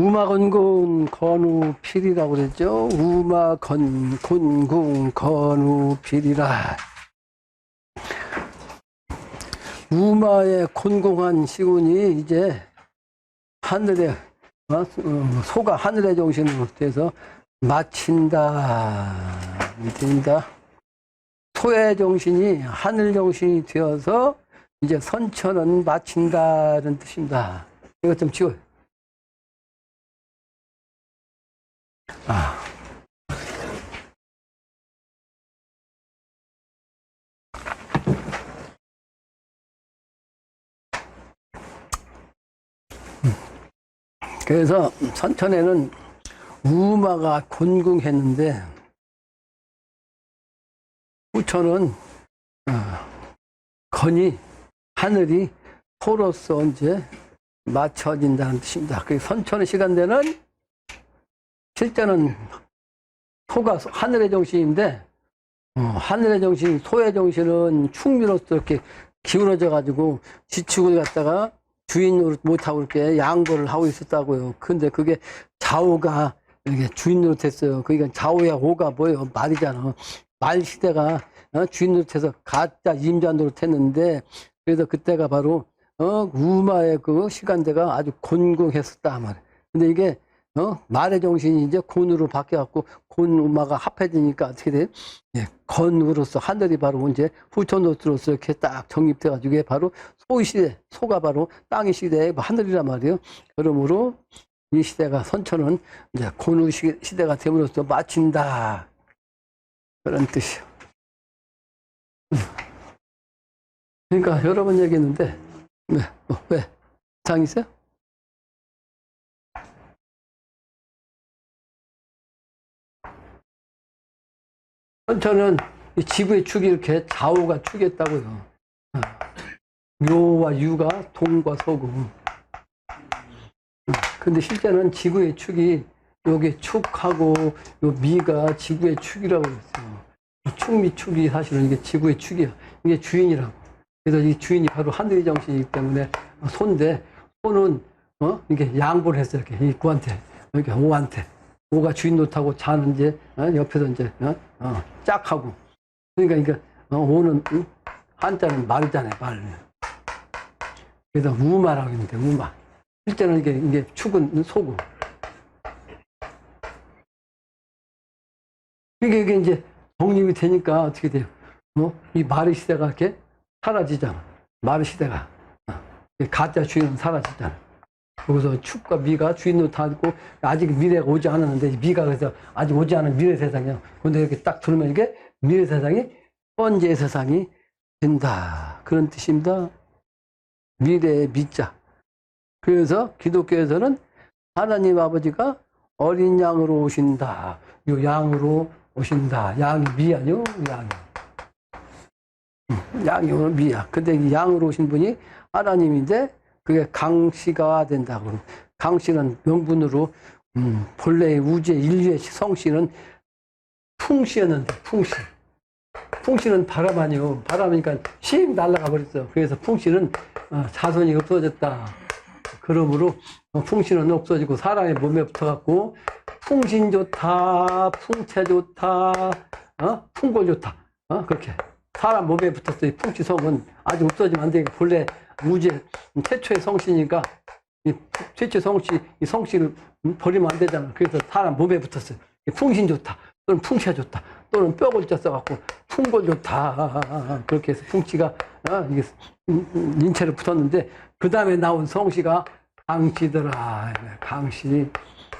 우마건군 건우필이라고 그랬죠. 우마건군 건우필이라. 우마의 곤궁한 시군이 이제 하늘에 소가 하늘의 정신으로 돼서 마친다. 된다. 소의 정신이 하늘 정신이 되어서 이제 선천은 마친다는 뜻입니다. 이것 좀 지워요. 그래서 선천에는 우마가 곤궁했는데 후천은 건이 하늘이 소로서 이제 맞춰진다는 뜻입니다. 그 선천의 시간대는 실제는 소가 하늘의 정신인데 하늘의 정신, 소의 정신은 충미로서 이렇게 기울어져 가지고 지축을 갖다가 주인으로 못하고 이렇게 양보를 하고 있었다고요. 근데 그게 좌우가 이렇게 주인으로 됐어요. 그러니까 좌우야 오가 뭐예요? 말이잖아. 말 시대가 주인으로 돼서 가짜 임자 노릇했는데 그래서 그때가 바로 우마의 그 시간대가 아주 곤궁했었다 말이에요. 근데 이게 말의 정신이 이제 곤으로 바뀌어갖고 곤우마가 합해지니까 어떻게 돼요? 예, 건으로서 하늘이 바로 이제 후천노트로서 이렇게 딱 정립돼가지고 이게 바로 소의 시대, 소가 바로 땅의 시대의 하늘이란 말이에요. 그러므로 이 시대가 선천은 이제 곤우 시대가 됨으로써 마친다. 그런 뜻이요. 그러니까 여러 번 얘기했는데, 왜? 이상 있어요? 선천은 이 지구의 축이 이렇게 좌우가 축이었다고요. 묘와 유가 동과 서고. 근데 실제는 지구의 축이 여기 축하고 요 미가 지구의 축이라고 그랬어요. 축미 축이 사실은 이게 지구의 축이야. 이게 주인이라고. 그래서 이 주인이 바로 하늘의 정신이기 때문에 소인데 소는 이게 양보를 했어요. 이렇게 이 구한테 이렇게 오한테. 오가 주인 노릇하고 자는 이제 옆에서 이제 짝하고. 그러니까 오는 한자는 말이잖아요. 말. 그래서 우마라고 했는데 우마. 실제는 이게 축은 소고. 이게 이제 독립이 되니까 어떻게 돼요? 이 말의 시대가 이렇게 사라지잖아. 말의 시대가. 가짜 주인은 사라지잖아. 거기서 축과 미가 주인으로 타고 아직 미래가 오지 않았는데 미가 그래서 아직 오지 않은 미래 세상이야. 근데 이렇게 딱 들으면 이게 미래 세상이 현재 세상이 된다. 그런 뜻입니다. 미래의 미자. 그래서 기독교에서는 하나님 아버지가 어린 양으로 오신다. 요 양으로 오신다. 양이 미 아니요? 양이. 양이 오늘 미야. 근데 이 양으로 오신 분이 하나님인데 그게 강씨가 된다고. 강씨는 명분으로 본래 우주의 인류의 성씨는 풍씨였는데 풍씨. 풍씨는 바람 아니요. 바람이니까 씩 날아가 버렸어. 그래서 풍씨는 자손이 없어졌다. 그러므로 풍씨는 없어지고 사람의 몸에 붙어갖고 풍신 좋다, 풍채 좋다, 풍골 좋다. 그렇게 사람 몸에 붙었어요. 풍씨성은 아직 없어지면 안 돼. 본래 우주의 최초의 성씨니까 이 최초의 성씨, 이 성씨를 버리면 안 되잖아. 그래서 사람 몸에 붙었어요. 풍신 좋다, 또는 풍채 좋다, 또는 뼈골자 써갖고 풍골 좋다. 그렇게 해서 풍씨가 이게 인체를 붙었는데 그 다음에 나온 성씨가 강씨더라. 강씨.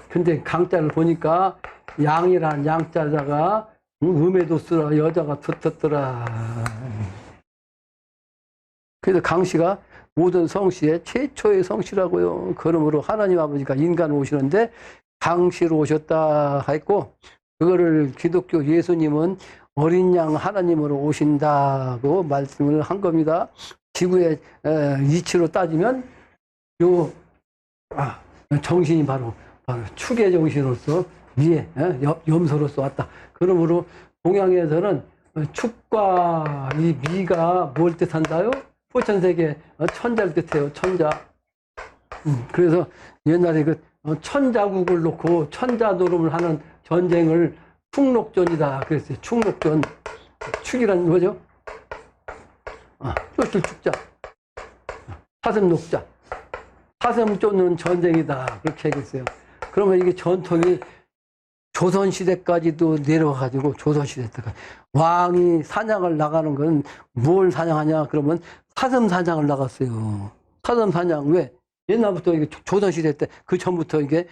근데 강자를 보니까 양이란 양자자가 음에도 쓰라 여자가 붙었더라. 그래서 강씨가 모든 성씨의 최초의 성씨라고요. 그러므로 하나님 아버지가 인간으로 오시는데 강씨로 오셨다 했고 그거를 기독교 예수님은 어린 양 하나님으로 오신다고 말씀을 한 겁니다. 지구의 이치로 따지면 요 정신이 바로 축의 정신으로서 미의 염소로서 왔다. 그러므로 동양에서는 축과 이 미가 뭘 뜻한다요? 포천세계 천자를 뜻해요. 천자. 그래서 옛날에 그 천자국을 놓고 천자노름을 하는 전쟁을 축록전이다 그랬어요. 축록전. 축이란 뭐죠? 쫓을 축자. 사슴 녹자. 사슴 쫓는 전쟁이다. 그렇게 얘기했어요. 그러면 이게 전통이 조선시대까지도 내려와가지고, 조선시대 때까지. 왕이 사냥을 나가는 건 뭘 사냥하냐? 그러면 사슴 사냥을 나갔어요. 사슴 사냥. 왜? 옛날부터 이게 조선시대 때, 그 전부터 이게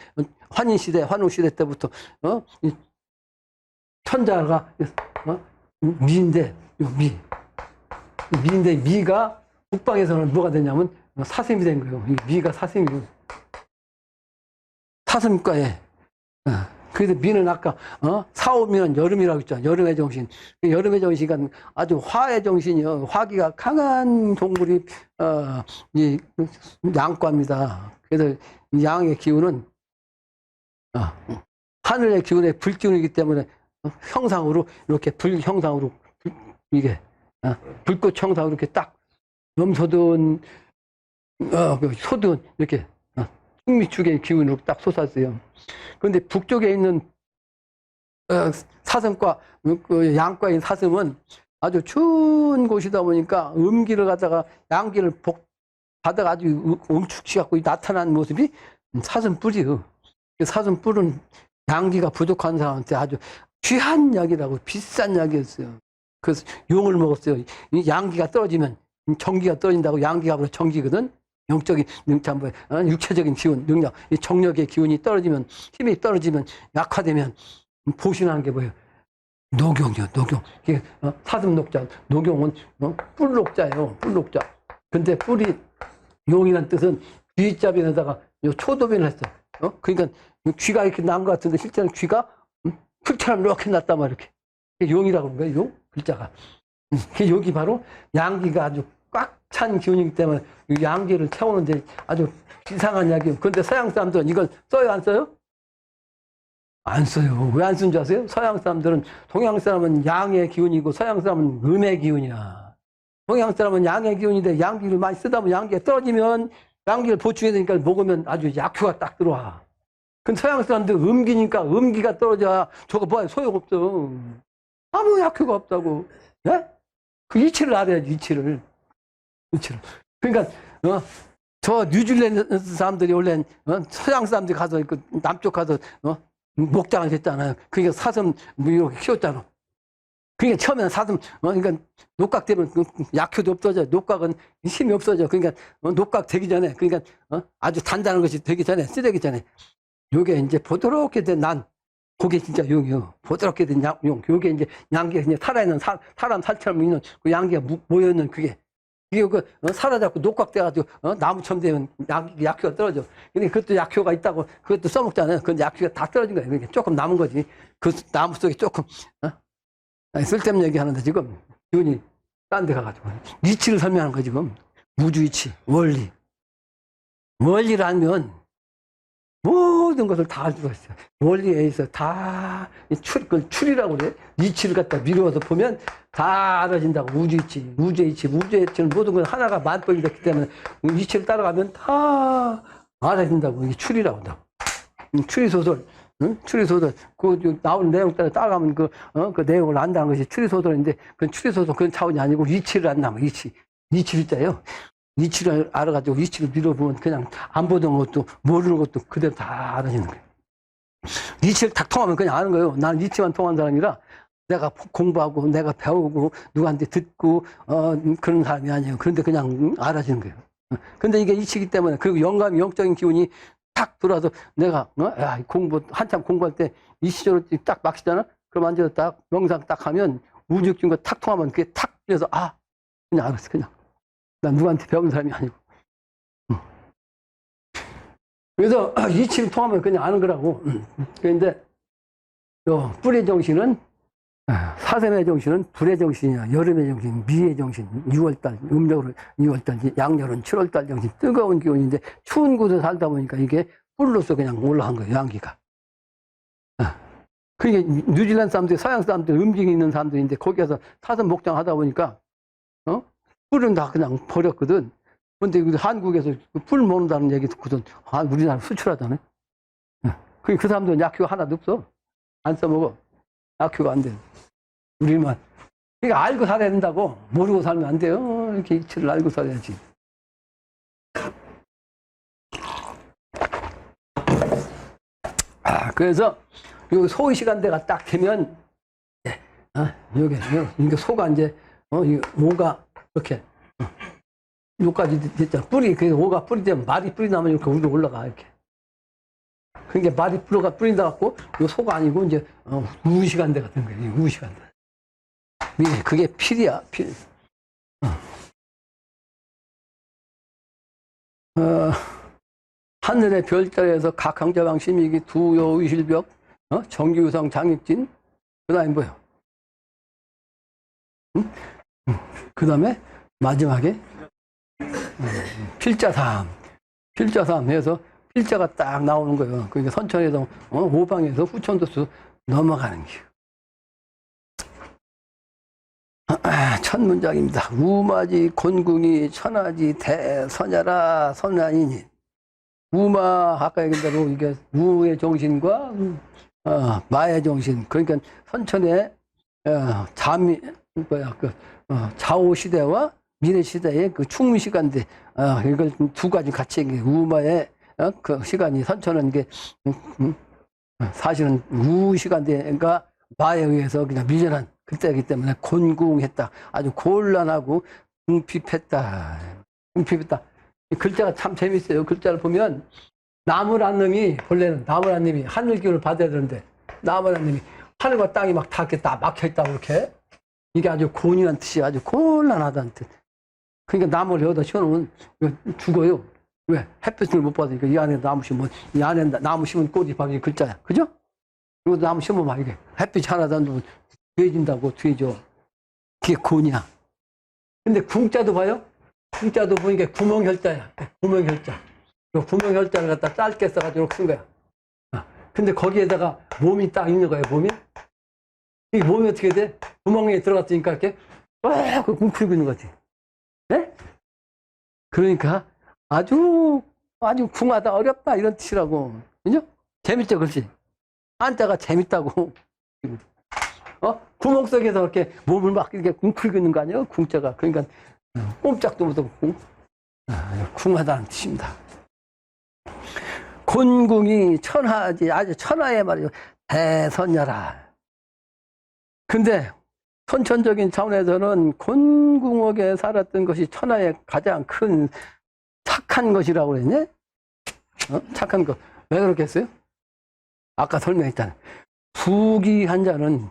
환인시대, 환웅시대 때부터, 이 천자가, 미인데, 미인데, 미가 북방에서는 뭐가 되냐면 사슴이 된 거예요. 미가 사슴이고. 사슴과에. 그래서 미는 아까, 사오미는 여름이라고 했잖아. 여름의 정신. 여름의 정신이 아주 화의 정신이요. 화기가 강한 동물이, 이 양과입니다. 그래서 이 양의 기운은, 하늘의 기운에 불기운이기 때문에 형상으로, 이렇게 형상으로, 이게, 불꽃 형상으로 이렇게 딱, 염소든, 소든, 이렇게, 충미축의 기운으로 딱 솟았어요. 그런데 북쪽에 있는 사슴과 그 양과인 사슴은 아주 추운 곳이다 보니까 음기를 갖다가 양기를 받아가 아주 응축시갖고 나타난 모습이 사슴 뿔이요. 사슴 뿔은 양기가 부족한 사람한테 아주 귀한 약이라고 비싼 약이었어요. 그래서 용을 먹었어요. 이 양기가 떨어지면 정기가 떨어진다고. 양기가 바로 정기거든. 영적인, 육체적인 기운, 능력, 이 정력의 기운이 떨어지면, 힘이 떨어지면, 약화되면, 보신하는 게 뭐예요? 녹용이요, 녹용. 이게, 사슴 녹자. 녹용은, 뿔 녹자예요, 뿔 녹자. 근데 뿔이, 용이라는 뜻은 귀자변에다가 초도변을 했어. 그러니까 귀가 이렇게 난 것 같은데, 실제는 귀가 풀처럼 이렇게 났단 말이야, 이렇게. 용이라고 그런 거예요, 용? 글자가. 여기 바로 양기가 아주 꽉 찬 기운이기 때문에 양기를 채우는데 아주 이상한 약이에요. 그런데 서양 사람들은 이걸 써요, 안 써요? 안 써요. 왜 안 쓰는 줄 아세요? 서양 사람들은, 동양 사람은 양의 기운이고 서양 사람은 음의 기운이야. 동양 사람은 양의 기운인데 양기를 많이 쓰다 보면 양기가 떨어지면 양기를 보충해야 되니까 먹으면 아주 약효가 딱 들어와. 근데 서양 사람들 음기니까 음기가 떨어져. 저거 뭐야, 소용없어. 아무 약효가 없다고. 예? 그 이치를 알아야지, 이치를. 그러니까, 저 뉴질랜드 사람들이 원래, 서양 사람들이 가서, 그 남쪽 가서, 목장을 했잖아요. 그러니까 사슴, 이렇게 키웠잖아. 그러니까 처음에는 사슴, 그러니까 녹각되면 약효도 없어져. 녹각은 힘이 없어져. 그러니까, 녹각 되기 전에, 그러니까, 아주 단단한 것이 되기 전에, 쓰되기 전에, 요게 이제 부드럽게 된 그게 진짜 용이요. 부드럽게 된 용. 요게 이제 양기가 이제 살아있는 사람 살처럼 있는 그 양기가 모여있는 그게. 이게 사라졌고 녹각돼가지고, 나무처럼 되면 약효가 떨어져. 근데 그것도 약효가 있다고, 그것도 써먹잖아요. 근데 약효가 다 떨어진 거예요. 그게 조금 남은 거지. 그 나무 속에 조금, 쓸데없는 얘기 하는데 지금, 기운이 딴 데 가가지고. 이치를 설명하는 거 지금. 우주 이치, 원리. 원리라면, 모든 것을 다 알 수가 있어요. 원리에 의해서 다, 출이라고 그래. 이치를 갖다 미루어서 보면 다 알아진다고. 우주이치, 우주이치, 우주이치는 모든 건 하나가 만법이 됐기 때문에 이치를 따라가면 다 알아진다고. 이게 출이라고 한다고. 추리소설, 추리소설. 그 나오는 내용 따라가면 그 내용을 안다는 것이 추리소설인데, 그건 추리소설 그런 차원이 아니고 이치를 안다면 이치. 이치일자예요. 이치를 알아가지고 이치를 밀어보면 그냥 안 보던 것도 모르는 것도 그대로 다 알아지는 거예요. 이치를 딱 통하면 그냥 아는 거예요. 나는 이치만 통한 사람이라 내가 공부하고 내가 배우고 누구한테 듣고 그런 사람이 아니에요. 그런데 그냥 알아지는 거예요. 근데 이게 이치기 때문에, 그리고 영감이, 영적인 기운이 탁 들어와서 내가 한참 공부할 때 이치적으로 딱 막히잖아. 그럼 앉아서 딱 명상 딱 하면 우주적인 거 탁 통하면 그게 탁 그래서 그냥 알았어. 그냥 난 누구한테 배운 사람이 아니고. 그래서 이치를 통하면 그냥 아는 거라고. 그런데 뿔의 정신은, 사슴의 정신은 불의 정신이야. 여름의 정신, 미의 정신, 6월달, 음력으로 6월달, 양력은 7월달 정신, 뜨거운 기운인데 추운 곳에 살다 보니까 이게 뿔로서 그냥 올라간 거예요, 양기가. 그게 뉴질랜드 사람들, 서양 사람들, 음식이 있는 사람들인데 거기에서 사슴 목장 하다 보니까, 뿔은 다 그냥 버렸거든. 근데 한국에서 뿔 모는다는 얘기 듣거든. 우리나라 수출하잖아요. 그 사람들은 약효가 하나도 없어. 안 써먹어. 약효가 안 돼. 우리만. 그러니까 알고 살아야 된다고. 모르고 살면 안 돼요. 이렇게 이치를 알고 살아야지. 그래서 요 소위 시간대가 딱 되면 요게 소가 이제 오가 이렇게 요까지 됐잖아. 뿌리 그 오가 뿌리 되면 말이 뿌리 나면 이렇게 위로 올라가 이렇게. 그러니까 말이 뿌린다 갖고 요 소가 아니고 이제 우후 시간대가 된 거예요. 우후 시간대. 그게 필이야 필. 하늘의 별자리에서 각항자방 심의기 두요 의실벽 정기유성 장익진 그다음에 뭐요? 그 다음에 마지막에 필자삼 해서 필자가 딱 나오는 거예요. 그러니까 선천에서 오방에서 후천도수 넘어가는 게. 첫 문장입니다. 우마지 곤궁이 천하지 대선야라 선야이니. 우마 아까 얘기한 대로 이게 우의 정신과 마의 정신 그러니까 선천의 좌우 시대와 미래 시대의 그 충무 시간대 이걸 두 가지 같이 우마의 그 시간이 선천은 이게 사실은 우 시간대가 마에 의해서 그냥 밀려난 그때이기 때문에 곤궁했다. 아주 곤란하고 궁핍했다. 글자가 참 재밌어요. 글자를 보면 나무란 놈이 원래는 나무란 놈이 하늘 기운을 받아야 되는데 나무란 놈이 하늘과 땅이 막 다 이렇게 다 막혀있다고 이렇게 이게 아주 곤이란 뜻이 아주 곤란하다는 뜻. 그러니까 나무를 여기다 심어놓으면 죽어요. 왜? 햇빛을 못 받으니까 이 안에 나무 심으면 이 안에 나무 심은 꽃이 바로 글자야. 그죠? 이거 나무 심으면 이게 햇빛 하나도 안 들면 뒤해진다고 뒤해져. 그게 곤이야. 근데 궁자도 봐요. 궁자도 보니까 구멍혈자야. 구멍혈자. 구멍혈자를 갖다 짧게 써가지고 이렇게 쓴 거야. 근데 거기에다가 몸이 딱 있는 거예요, 몸이. 이 몸이 어떻게 돼? 구멍에 들어갔으니까 이렇게 꽉 웅크리고 있는 거지. 네? 그러니까 아주 궁하다, 어렵다, 이런 뜻이라고. 그죠? 재밌죠, 그렇지? 한자가 재밌다고. 구멍 속에서 이렇게 몸을 막 이렇게 웅크리고 있는 거 아니에요? 궁자가. 그러니까 꼼짝도 못하고 궁하다는 뜻입니다. 곤궁이 천하지 아주 천하의 말이죠. 대선야라. 근데 선천적인 차원에서는 곤궁하게 살았던 것이 천하의 가장 큰 착한 것이라고 그랬네? 착한 것. 왜 그렇게 했어요? 아까 설명했잖아요. 부귀한 자는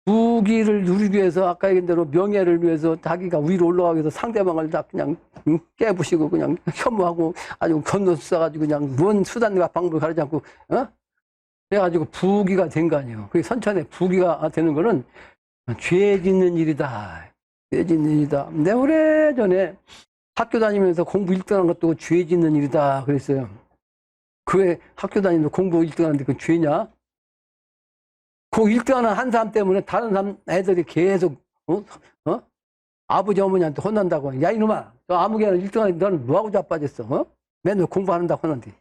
부귀를 누리기 위해서 아까 얘기한 대로 명예를 위해서 자기가 위로 올라가기 위해서 상대방을 다 그냥 깨부시고 그냥 혐오하고 아주 건너뛰어가지고 그냥 뭔 수단과 방법을 가리지 않고 그래가지고 부귀가 된 거 아니에요. 그 선천에 부귀가 되는 거는 죄 짓는 일이다. 죄 짓는 일이다. 내가 오래전에 학교 다니면서 공부 1등한 것도 죄 짓는 일이다 그랬어요. 그 학교 다니면서 공부 1등하는데 그 죄냐? 그 1등하는 한 사람 때문에 다른 사람 애들이 계속 아버지 어머니한테 혼난다고. 야 이놈아 너 아무개나 1등하는데 너는 뭐하고 자빠졌어? 맨날 공부한다고 하는데.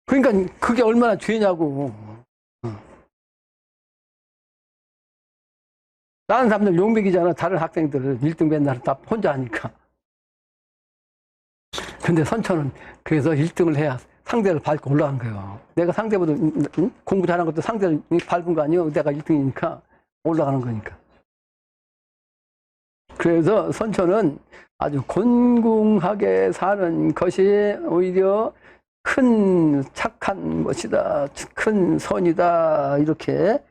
그러니까 그게 얼마나 죄냐고. 다른 사람들 용백이잖아. 다른 학생들 1등 맨날 다 혼자 하니까. 근데 선천은 그래서 1등을 해야 상대를 밟고 올라간 거예요. 내가 상대보다 공부 잘한 것도 상대를 밟은 거 아니에요. 내가 1등이니까 올라가는 거니까. 그래서 선천은 아주 곤궁하게 사는 것이 오히려 큰 착한 것이다. 큰 선이다. 이렇게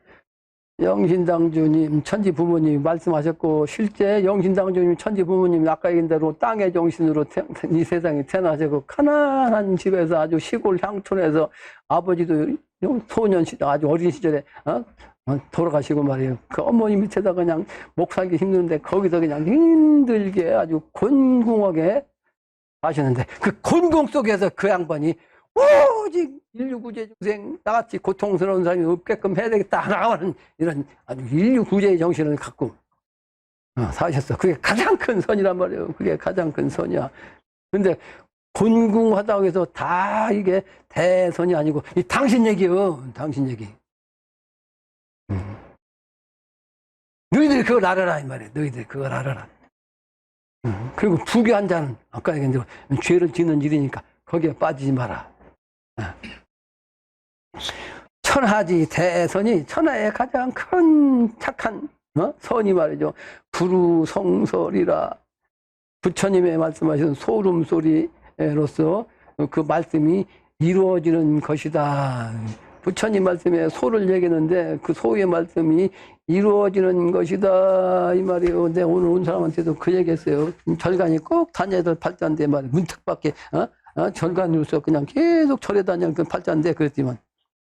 영신당주님, 천지부모님 말씀하셨고 실제 영신당주님, 천지부모님 아까 얘기한 대로 땅의 정신으로 이 세상에 태어나시고 가난한 집에서 아주 시골 향촌에서 아버지도 소년 시절 아주 어린 시절에 돌아가시고 말이에요. 그 어머니 밑에다 그냥 목 살기 힘든데 거기서 그냥 힘들게 아주 곤궁하게 하셨는데 그 곤궁 속에서 그 양반이 오직 인류 구제 중생 나같이 고통스러운 사람이 없게끔 해야 되겠다 나가는 이런 아주 인류 구제의 정신을 갖고 사셨어. 그게 가장 큰 선이란 말이에요. 그게 가장 큰 선이야. 근데 곤궁하다고 해서 다 이게 대선이 아니고, 이 당신 얘기요. 당신 얘기. 너희들이 그걸 알아라, 이 말이에요. 너희들이 그걸 알아라. 그리고 부귀한 자는, 아까 얘기했는데, 죄를 짓는 일이니까 거기에 빠지지 마라. 천하지 대선이 천하의 가장 큰 착한 선이 말이죠. 구루성설이라. 부처님의 말씀하신 소름소리로서 그 말씀이 이루어지는 것이다. 부처님 말씀에 소를 얘기했는데 그 소의 말씀이 이루어지는 것이다 이 말이에요. 근데 오늘 온 사람한테도 그 얘기했어요. 절간이 꼭 다녀야 될 팔자인데 말이에요. 문턱밖에 절간으로서 그냥 계속 절에 다니는 그 팔자인데 그랬지만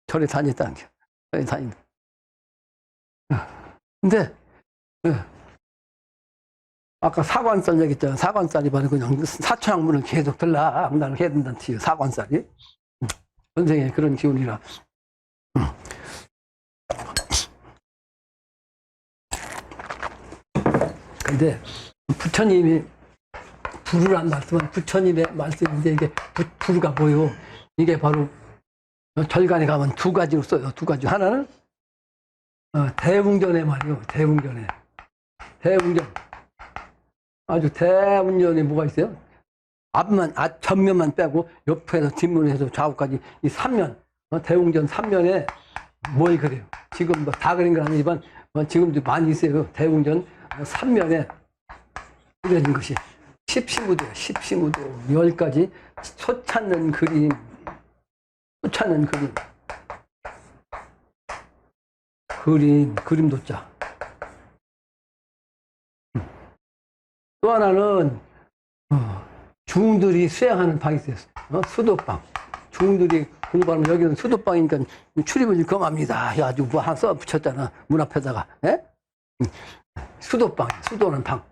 절에 다녔다는 게 절에 다닌다. 근데 아까 사관살 얘기했잖아. 사관살이 바로 그냥 사천학문을 계속 들락날락 해야 된다는 뜻이에요. 사관살이. 선생의 그런 기운이라. 근데 부처님이 부르란 말씀은 부처님의 말씀인데 이게 부르가 뭐요? 이게 바로 절간에 가면 두 가지로 써요. 두 가지. 하나는 대웅전에 말이요. 대웅전에. 대웅전. 아주 대웅전에 뭐가 있어요? 앞만, 전면만 빼고 옆에서 뒷면에서 좌우까지 이 3면, 대웅전 3면에 뭘 그래요? 지금 뭐 다 그린 건 아니지만 지금도 많이 있어요. 대웅전 3면에 그려진 것이 십시무도예요. 십시무도 10가지 소 찾는 그림, 소 찾는 그림도자. 또 하나는 중들이 수행하는 방이 있어요. 수도방. 중들이 공부하면 여기는 수도방이니까 출입을 금합니다. 해가지고 뭐 하나 써 붙였잖아. 문 앞에다가. 예? 수도방. 수도는 방.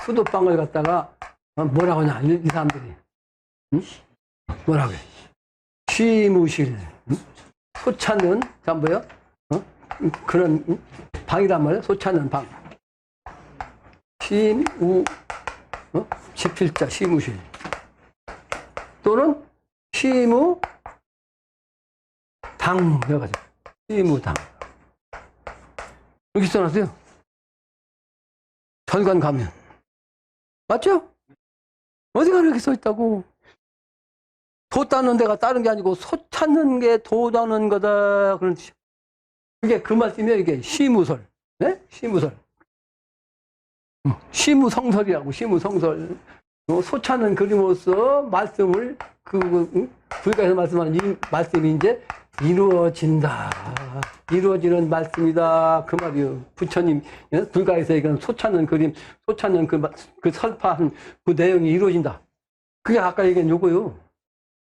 수도방을 갖다가 뭐라고 하냐 이 사람들이. 뭐라고 해? 쉬무실. 소 찾는 자 뭐요? 그런 방이란 말이에요. 소 찾는 방. 심우 지필자 시무실 또는 시무당 여가지고 시무당 여기 써놨어요. 절간 가면 맞죠? 어디가 이렇게 써있다고. 도 따는 데가 다른 게 아니고 소 찾는 게 도 따는 거다 그런 뜻이야. 그게 그 말씀이에요. 이게 시무설. 네? 시무설. 시무성설이라고. 시무성설. 소 찾는 그림으로서 말씀을 불가에서 말씀하는 이 말씀이 이제 이루어진다. 이루어지는 말씀이다. 그 말이요. 부처님 불가에서 얘기하는 소 찾는 그림, 소 찾는 그 설파한 그 내용이 이루어진다. 그게 아까 얘기한 요거요.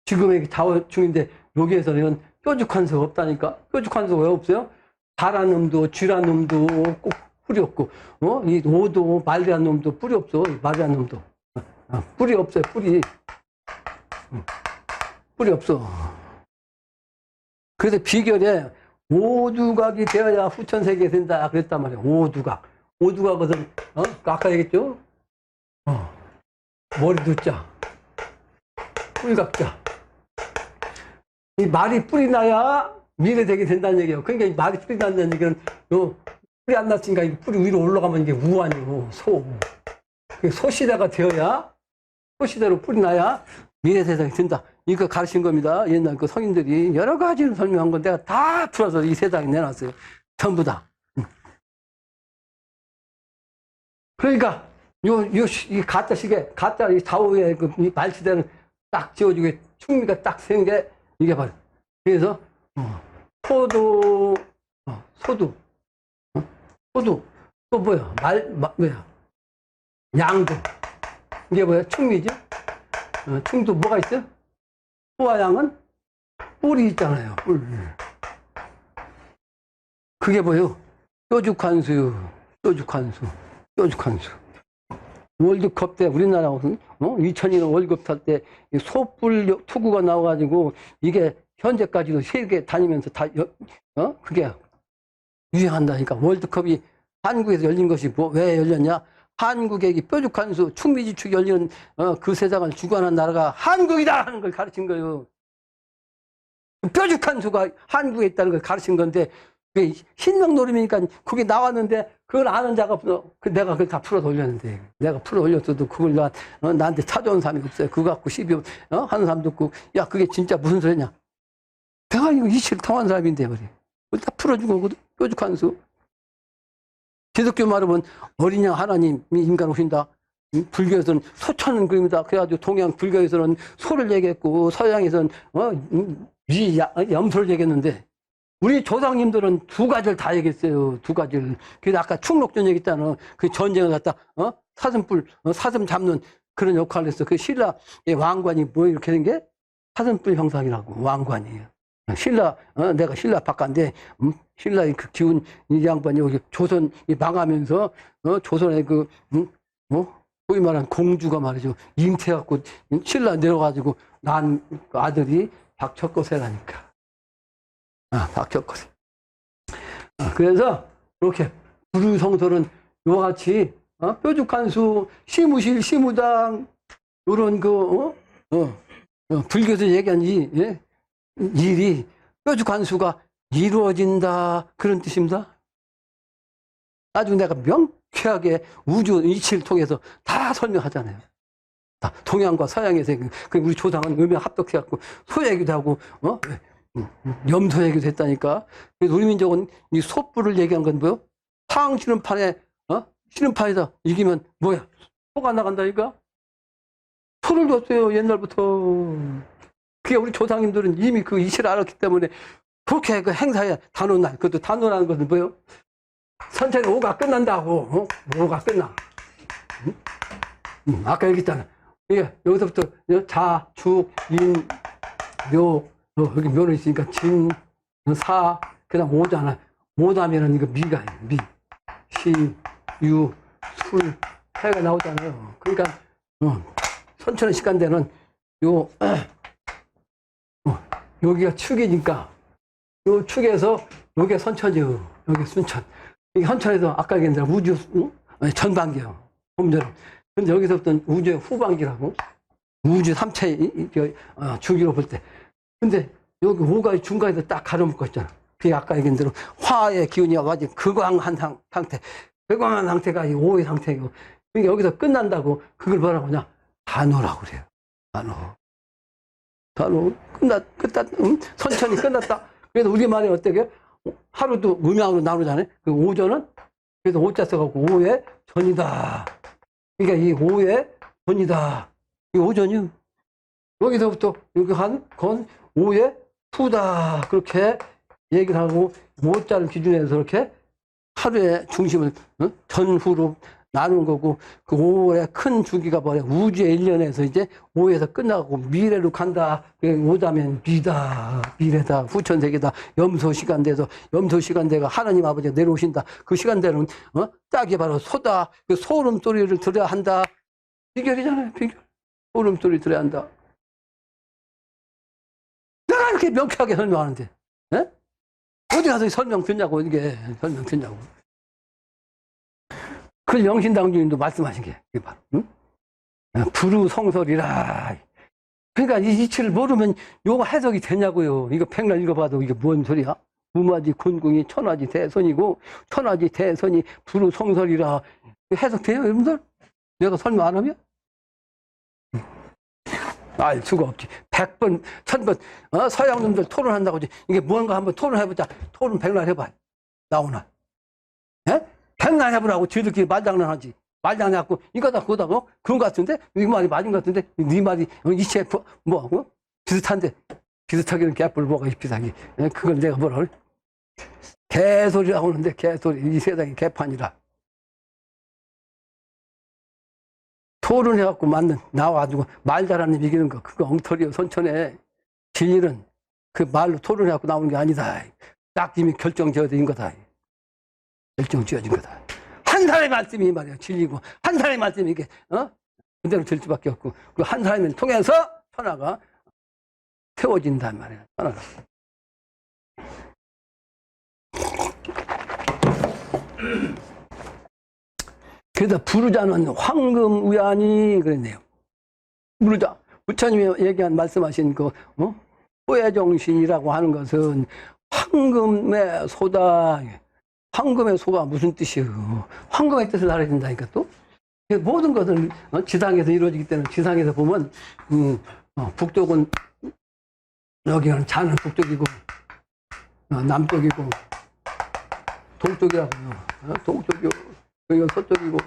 지금의 자원 중인데 여기에서는 뾰족한 수 없다니까. 뾰족한 수 왜 없어요? 잘한 놈도 쥐란 놈도 꼭 뿌리 없고, 이 오도 말이란 놈도 뿌리 없어. 말이란 놈도. 뿌리 없어요, 뿌리. 뿌리 없어. 그래서 비결에 오두각이 되어야 후천세계에 된다. 그랬단 말이에요. 오두각. 오두각은, 아까 얘기했죠? 머리도 자. 뿔각자. 이 말이 뿌리 나야 미래되게 된다는 얘기예요. 그러니까 이 말이 뿌리 난다는 얘기는, 뿌리 안 났으니까 이 뿌리 위로 올라가면 이게 우아니고 소. 소시대가 되어야 소시대로 뿌리 나야 미래 세상이 된다. 이거 가르친 겁니다. 옛날 그 성인들이 여러 가지로 설명한 건 내가 다 풀어서 이 세상에 내놨어요. 전부 다. 그러니까 이 가짜 시계, 가짜 이 좌우에 그 말치대는 딱 지어주게 충미가 딱 세운 게 이게 바로. 그래서 소도 또 뭐야? 뭐야? 양도. 이게 뭐야? 충미죠? 충도 뭐가 있어요? 소와 양은 뿔이 있잖아요. 뿔. 그게 뭐예요? 뾰족한 수. 월드컵 때 우리나라 2002년 월드컵 탈 때 소뿔 투구가 나와가지고 이게 현재까지도 세계 다니면서 다 그게 유행한다니까. 월드컵이 한국에서 열린 것이 왜 열렸냐? 한국의 이 뾰족한 수, 충미지축이 열리는 그 세상을 주관하는 나라가 한국이다 하는 걸 가르친 거예요. 뾰족한 수가 한국에 있다는 걸 가르친 건데 신명노름이니까 그게 나왔는데 그걸 아는 자가 없어. 내가 그걸 다 풀어 돌렸는데 내가 풀어 올렸어도 그걸 나한테 찾아온 사람이 없어요. 그거 갖고 시비 하는 사람도 없고 야 그게 진짜 무슨 소리냐. 내가 이거 이치를 통한 사람인데 말이야. 그걸 다 풀어준 거거든. 뾰족한 수. 기독교 말하면 어린 양 하나님이 인간 오신다. 불교에서는 소천은 그림이다. 그래가지고 동양 불교에서는 소를 얘기했고 서양에서는 염소를 얘기했는데 우리 조상님들은 두 가지를 다 얘기했어요. 두 가지를. 그래서 아까 충록전 얘기했잖아. 그 전쟁을 갖다 사슴 잡는 그런 역할을 했어. 그 신라의 왕관이 뭐 이렇게 된 게 사슴뿔 형상이라고 왕관이에요. 내가 신라 박가인데 신라의 그 기운 이 양반이 여기 조선이 망하면서 조선의 소위 말하는 공주가 말이죠. 잉태해갖고 신라 내려가지고 난 아들이 박척거세라니까. 박척거세. 그래서 이렇게 부르성설은 이와 같이 뾰족한 수, 시무실, 시무당 이런 불교에서 얘기한 일이 뾰족한 수가 이루어진다 그런 뜻입니다. 아주 내가 명쾌하게 우주 이치를 통해서 다 설명하잖아요. 다 동양과 서양에서 우리 조상은 음양 합독해갖고 소 얘기도 하고 염소 얘기도 했다니까. 그래서 우리 민족은 이 소뿔을 얘기한 건 뭐요? 탕 신음판에 신음판에서 이기면 뭐야? 소가 나간다니까. 소를 줬어요 옛날부터. 그게 우리 조상님들은 이미 그 이치를 알았기 때문에 그렇게 그 행사에 단오날, 그것도 단오라는 것은 뭐예요? 선천에 오가 끝난다고, 오가 끝나. 아까 얘기했잖아. 이게 여기서부터 자, 축, 인, 묘, 여기 묘는 있으니까 진, 사, 그 다음 오잖아. 오다면은 이거 미가, 미, 시, 유, 술, 해가 나오잖아요. 그러니까, 선천의 시간대는 여기가 축이니까 요 축에서 여기가 선천이요. 여기 순천. 이게 선천에서 아까 얘기한 대로 우주 전반기요. 봄처럼. 근데 여기서부터는 우주의 후반기라고. 우주 3차의 주기로 볼 때. 근데 여기 오가 중간에서 딱 가려먹고 있잖아. 그게 아까 얘기한 대로 화의 기운이 와가지고 극왕한 상태. 극왕한 상태가 이 오의 상태이고. 그러니까 여기서 끝난다고 그걸 뭐라고 하냐. 단오라고 그래요. 단오. 선천이 끝났다. 그래서 우리말이 어때요? 하루도 음양으로 나누잖아요. 그 오전은, 그래서 오자 써갖고 오의 전이다. 그러니까 이 오의 전이다. 이 오전이요. 여기서부터 여기 건 오의 후다. 그렇게 얘기를 하고, 오자를 기준해서 이렇게 하루의 중심을 전후로 나눈 거고, 그 5의 큰 주기가 뭐래? 우주의 1년에서 이제 5에서 끝나고 미래로 간다. 오자면 미다, 미래다, 후천세계다, 염소 시간대에서 염소 시간대가 하나님 아버지가 내려오신다. 그 시간대는, 딱이 바로 소다. 그 소름 소리를 들어야 한다. 비결이잖아요, 비결. 소름 소리 들어야 한다. 내가 이렇게 명쾌하게 설명하는데, 예? 어디 가서 설명 듣냐고, 이게. 설명 듣냐고. 그 영신당주님도 말씀하신 게, 이게 바로, 부르성설이라. 그러니까 이 이치를 모르면 요거 해석이 되냐고요. 이거 백날 읽어봐도 이게 뭔 소리야? 무마지 군궁이 천하지 대선이고, 천하지 대선이 부르성설이라. 해석돼요, 여러분들? 내가 설명 안 하면? 알 수가 없지. 100번, 1000번, 서양놈들 토론한다고 하지. 이게 뭔가 한번 토론해보자. 토론 백날 해봐. 나오나? 예? 백날 해보라고 지들끼리 말장난하지. 말장난하고 이거다 그거다 그런 것 같은데 이 말이 맞은 것 같은데 네 말이 이치에 뭐하고 비슷한데 비슷하기는 개뿔 뭐가 비슷하기. 그걸 내가 뭐라 그래? 개소리라고 하는데 개소리. 이 세상이 개판이라. 토론해갖고 나와가지고 말 잘하는 놈 이기는 거 그거 엉터리요. 선천에 진리는 그 말로 토론해갖고 나오는 게 아니다. 딱 이미 결정 지어진 거다. 결정 지어진 거다. 한 사람의 말씀이 말이야 진리고 한 사람의 말씀이 이게 그대로 될 수밖에 없고 그 한 사람을 통해서 천하가 세워진단 말이야. 천하가. 그래서 부르자는 황금우야니 그랬네요. 부르자. 부처님이 얘기한 말씀하신 그 호혜정신이라고 하는 것은 황금의 소다. 황금의 소가 무슨 뜻이에요? 황금의 뜻을 알아야 된다니까 또. 모든 것은 지상에서 이루어지기 때문에 지상에서 보면 북쪽은 여기는 자는 북쪽이고 남쪽이고 동쪽이라고요. 동쪽이고 여기가 서쪽이고.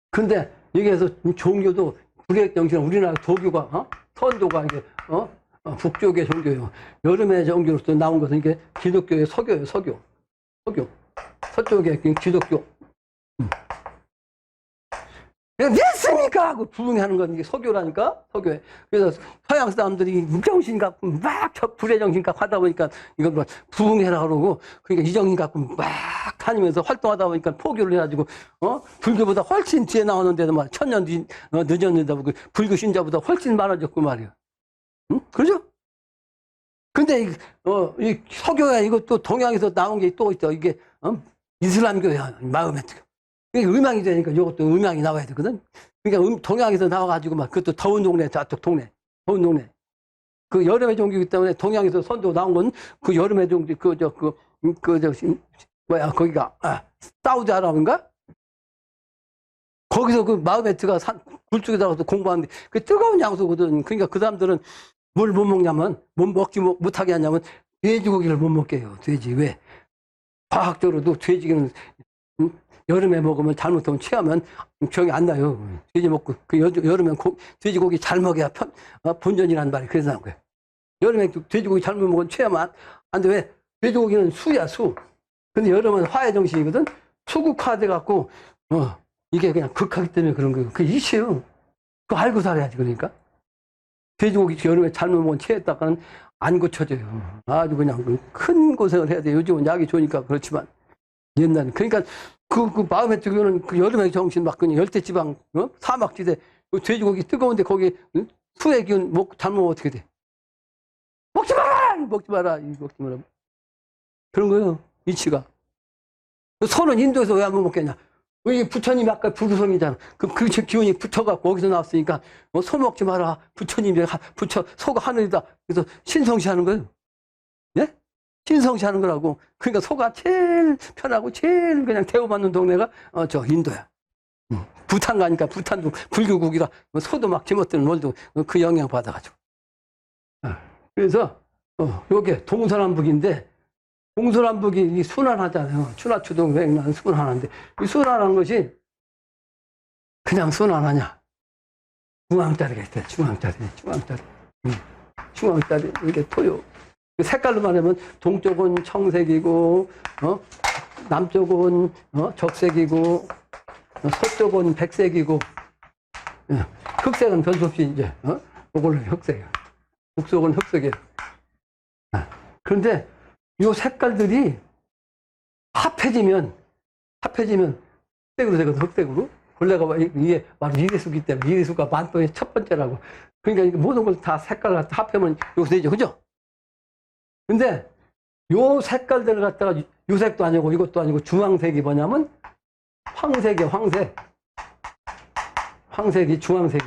근데 여기에서 종교도 불의 정신은 우리나라 도교가 선도가 이게 북쪽의 종교예요. 여름의 종교로서 나온 것은 이게 기독교의 서교예요. 서교. 서쪽의 기독교. 됐습니까? 하고 부흥하는 건 이게 서교라니까, 서교에. 그래서 서양 사람들이 무정신 갖고 막 불의 정신 갖고 하다 보니까 이걸 뭐 부흥해라 그러고, 그러니까 이 정신 갖고 막 다니면서 활동하다 보니까 포교를 해가지고, 불교보다 훨씬 뒤에 나오는데도 말, 1000년 뒤, 늦었는데도 그 불교 신자보다 훨씬 많아졌고 말이야. 응? 그러죠? 근데, 이 서교야, 이것도 동양에서 나온 게 또 있어. 이게, 이슬람교야, 마음에 들어. 이게 음양이 되니까 이것도 음양이 나와야 되거든. 그러니까 동양에서 나와가지고 막 그것도 더운 동네, 저쪽 동네, 더운 동네. 그 여름의 종교이기 때문에 동양에서 선조 나온 건 그 여름의 종교, 거기가, 사우디아라비아인가? 거기서 그 마흐메트가 굴뚝에 들어가서 공부하는데 그 뜨거운 양소거든. 그러니까 그 사람들은 뭘 못 먹냐면, 못하게 하냐면 돼지고기를 못 먹게 해요. 돼지. 왜? 과학적으로도 돼지고기는 여름에 먹으면 잘못하면 취하면 병이 안 나요. 돼지 먹고 그 여름엔 돼지고기 잘 먹어야 본전이라는 말이 그래서 나온 거예요. 여름에 돼지고기 잘못 먹으면 취하면 안 돼. 왜? 돼지고기는 수야 수. 근데 여름은 화의 정신이거든. 수국화돼 갖고 이게 그냥 극하기 때문에 그런 거예요. 그게 이치예요. 그거 알고 살아야지. 그러니까 돼지고기 여름에 잘못 먹으면 취했다가는 안 고쳐져요. 아주 그냥 큰 고생을 해야 돼. 요즘은 약이 좋으니까 그렇지만 옛날에 그러니까 그 마음에 들고는 그 여름의 정신 막 그냥 열대지방 사막지대 그 돼지고기 뜨거운데 거기 수의 기운 잘못 먹으면 어떻게 돼? 먹지 마라 그런 거예요. 이치가. 소는 인도에서 왜 안 먹겠냐? 왜 부처님이 아까 불구성이잖아. 그 기운이 붙어갖고 거기서 나왔으니까 소 먹지 마라. 부처님이 소가 하늘이다. 그래서 신성시 하는 거예요. 예? 신성시 하는 거라고. 그러니까 소가 제일 편하고 제일 그냥 대우받는 동네가 저 인도야. 부탄 가니까 부탄도 불교국이라 소도 막 지멋대로 놀도 그 영향 받아가지고. 그래서 요게 동서남북인데 동서남북이 순환하잖아요. 추나추동 백난 순환하는데 이 순환한 것이 그냥 순환하냐? 중앙짜리가 있어요. 중앙짜리 이게 토요. 색깔로 말하면 동쪽은 청색이고 남쪽은 적색이고 서쪽은 백색이고 흑색은 별 수 없이 이제 이걸로 흑색이에요. 북쪽은 흑색이에요. 그런데 이 색깔들이 합해지면 흑색으로 되거든. 흑색으로. 본래가 이게 바로 이래수기 때문에 이래수가 만법의 첫 번째라고. 그러니까 모든 걸 다 색깔을 갖다 합하면 여기서 되죠. 그죠? 근데 요 색깔들을 갖다가 요색도 아니고 이것도 아니고 중앙색이 뭐냐면 황색이에요. 황색이 주황색.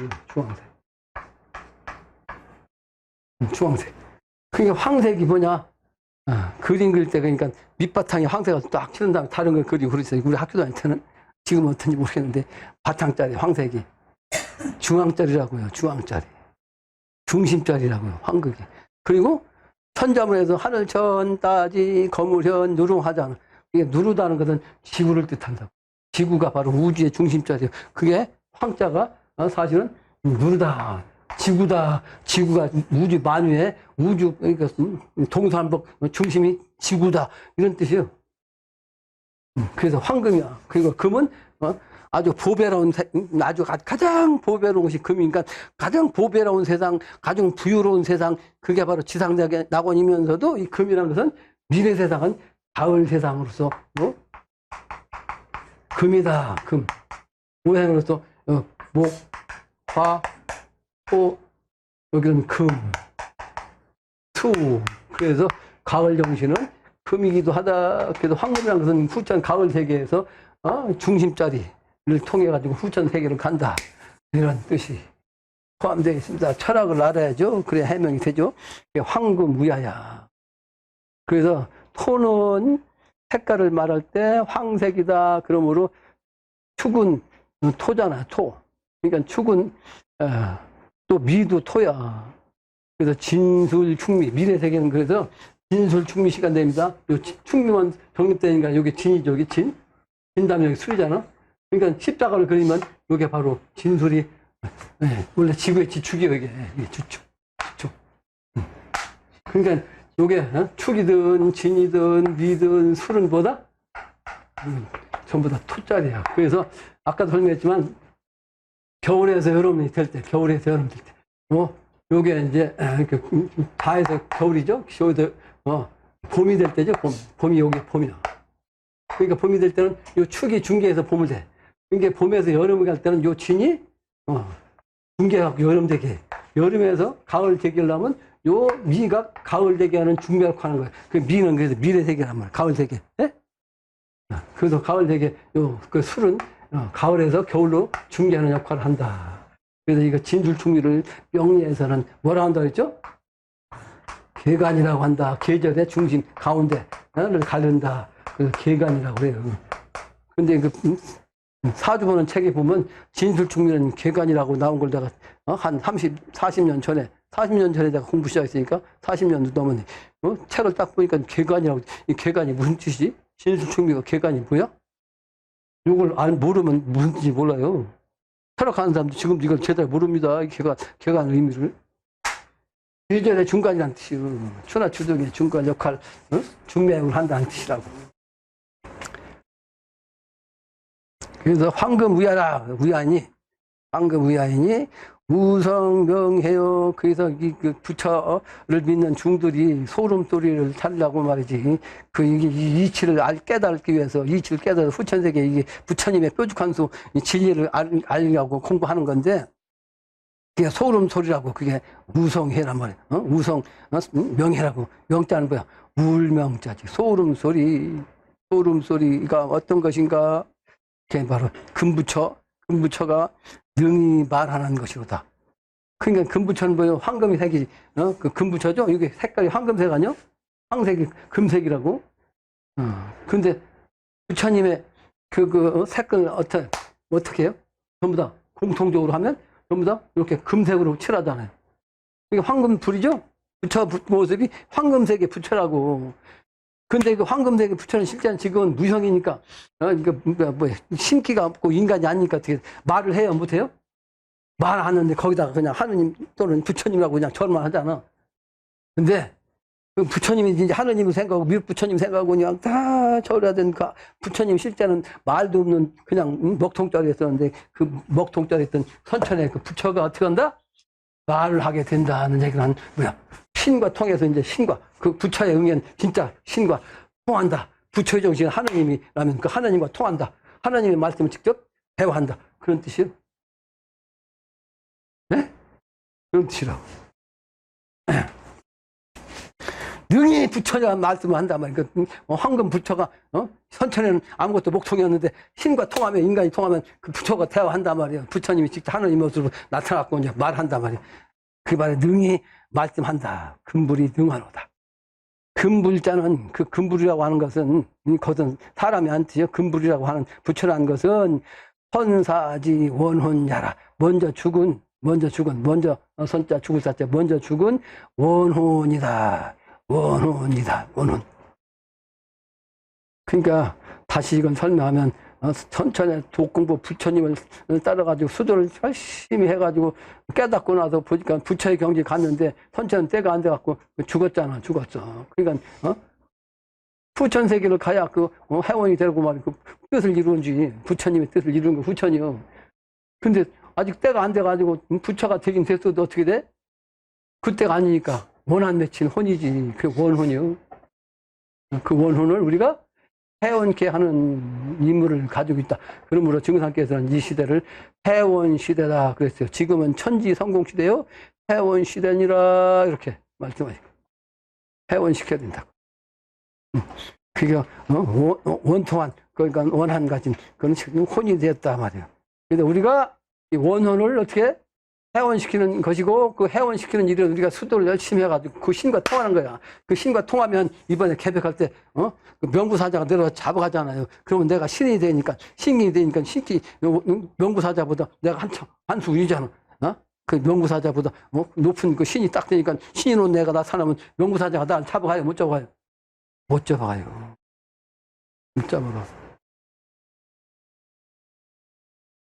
그러니까 황색이 뭐냐? 그림 그릴 때 그러니까 밑바탕에 황색을 딱 칠한 다음에 다른 걸 그리고 그랬어요. 우리 학교 다닐 때는 지금은 어떤지 모르겠는데 바탕짜리 황색이 중앙짜리라고요. 중심짜리라고요. 황극이. 그리고 천자문에서 하늘천, 따지, 거물현, 누룽하잖아. 이게 누르다는 것은 지구를 뜻한다고. 지구가 바로 우주의 중심자리예요. 그게 황자가 사실은 누르다, 지구다. 지구가 우주 만유의 우주 그러니까 동서남북 중심이 지구다 이런 뜻이에요. 그래서 황금이야. 그리고 금은 아주 보배로운 아주 가장 보배로운 것이 금이니까 가장 보배로운 세상, 가장 부유로운 세상 그게 바로 지상낙원이면서도 이 금이라는 것은 미래 세상은 가을 세상으로서 금이다. 금. 모양으로서 목, 화, 호 여기는 금, 투. 그래서 가을 정신은 금이기도 하다. 그래서 황금이라는 것은 후천 가을 세계에서 중심자리를 통해 가지고 후천 세계로 간다. 이런 뜻이 포함되어 있습니다. 철학을 알아야죠. 그래야 해명이 되죠. 황금우야야. 그래서 토는 색깔을 말할 때 황색이다. 그러므로 축은 토잖아, 토. 그러니까 축은 또 미도 토야. 그래서 진술충미, 미래세계는 그래서 진술충미 시간 됩니다. 요 충미만 정립되니까 여기 진이죠, 여기 진. 진 다음에 여기 술이잖아. 그러니까 십자가를 그리면 이게 바로 진술이, 원래 지구의 지축이요, 이게 주축, 주축. 그러니까 요게 축이든 진이든 미든 술은 뭐다? 전부 다 토자리야. 그래서 아까도 설명했지만 겨울에서 여름이 될 때, 겨울에서 여름 될 때, 요게 이제 다해서 겨울이죠. 여기서 봄이 될 때죠. 봄이 여기 봄이야. 그러니까 봄이 될 때는 요 축이 중계해서 봄을 돼. 그러니까 봄에서 여름을 갈 때는 요 진이 중계하고 여름 되게. 여름에서 가을 되기려면 요 미가 가을 되게 하는 중매를 하는 거야. 그 미는 그래서 미래 세계란 말이야. 가을 세계. 예? 그래서 가을 세계 그 술은 가을에서 겨울로 중계하는 역할을 한다. 그래서 이거 진술충미를 명리에서는 뭐라 한다 그랬죠? 계간이라고 한다. 계절의 중심 가운데를 가른다. 그래서 계간이라고 그래요. 근데 그 사주보는 책에 보면 진술충미는 계간이라고 나온 걸 내가 한 40년 전에 내가 공부 시작했으니까 40년도 넘었네. 책을 딱 보니까 계간이라고. 이 계간이 무슨 뜻이지? 진술충미가 계간이 뭐야? 이걸 모르면 무슨 뜻인지 몰라요. 철학하는 사람도 지금 이걸 제대로 모릅니다. 계간 의미를. 계절의 중간이라는 뜻이요. 추나 추동의 중간 역할, 중매를 한다는 뜻이라고. 그래서 황금우야라, 황금우야이니 우성명해요. 그래서 그 부처를 믿는 중들이 소름소리를 타려고 말이지. 이치를 깨달기 위해서, 이치를 깨달아서 후천세계 이게 부처님의 뾰족한 진리를 알려고 공부하는 건데, 그게 소름소리라고, 그게 우성해란 말이야. 명해라고. 명자는 뭐야? 울명자지. 소름소리가 어떤 것인가? 그게 바로 금부처가 능히 말하는 것이로다. 그러니까 금부처는 뭐예요? 황금이 색이지. 그 금부처죠? 이게 색깔이 황금색 아니요? 황색이 금색이라고. 근데 부처님의 그 색깔을 어떻게 해요? 전부 다 공통적으로 하면 전부 다 이렇게 금색으로 칠하잖아요. 이게 황금 불이죠? 부처 모습이 황금색의 부처라고. 근데 그 황금색의 부처는 실제는 지금은 무형이니까, 신기가 없고 인간이 아니니까 어떻게 말을 해요? 못해요? 말하는데 거기다가 그냥 하느님 또는 부처님이라고 그냥 절만 하잖아. 근데 그 부처님이 이제 하느님을 생각하고 부처님 생각하고 그냥 다 절해야 되니까 부처님 실제는 말도 없는 그냥 먹통자리였었는데 그 먹통자리였던 선천의 그 부처가 어떻게 한다? 말을 하게 된다는 얘기는 뭐야? 신과 통해서 이제 신과 그 부처의 응엔 진짜 신과 통한다. 부처의 정신 하느님이라면 그 하느님과 통한다. 하느님의 말씀을 직접 대화한다. 그런 뜻이에요. 네? 그런 뜻이라고. 능히 부처냐 말씀을 한단 말이야. 황금 부처가 선천에는 아무것도 목통이었는데 신과 통하면 인간이 통하면 그 부처가 대화한단 말이야. 부처님이 직접 하느님 모습으로 나타났고 이제 말한단 말이야. 그 말에 능히 말씀한다. 금불이 능하로다. 금불자는 그 금불이라고 하는 것은 그것은 사람이 안 뜻이요. 금불이라고 하는 부처라는 것은 헌사지 원혼야라. 먼저 죽은 선자 죽을 사자 먼저 죽은 원혼이다. 원혼. 그러니까 다시 이건 설명하면 천천히 독공부 부처님을 따라가지고 수도를 열심히 해가지고 깨닫고 나서 보니까 부처의 경지에 갔는데 선천은 때가 안 돼갖고 죽었잖아. 그러니까 후천세계를 가야 그 해원이 되고 말이고 뜻을 이루는지 부처님의 뜻을 이루는 거 후천이요. 근데 아직 때가 안 돼가지고 부처가 되긴 됐어도 어떻게 돼? 그때가 아니니까 원한 맺힌 혼이지. 그 원혼이요. 그 원혼을 우리가 해원케 하는 임무를 가지고 있다. 그러므로 증상께서는 이 시대를 해원시대다 그랬어요. 지금은 천지성공시대요. 해원시대니라 이렇게 말씀하시고 해원시켜야 된다고. 그게 원통한 그러니까 원한 가진 그런 혼이 되었다 말이에요. 그래서 우리가 이 원혼을 어떻게 해원시키는 것이고, 그 해원시키는 일을 우리가 수도를 열심히 해가지고 그 신과 통하는 거야. 그 신과 통하면 이번에 개벽할 때, 그 명부사자가 내려가서 잡아가잖아요. 그러면 내가 신이 되니까, 신기, 명부사자보다 내가 한수 위잖아. 그 명부사자보다 높은 그 신이 딱 되니까 신으로 내가 나타나면 명부사자가 나를 잡아가요? 못 잡아가요? 못 잡아가요. 못 잡아가.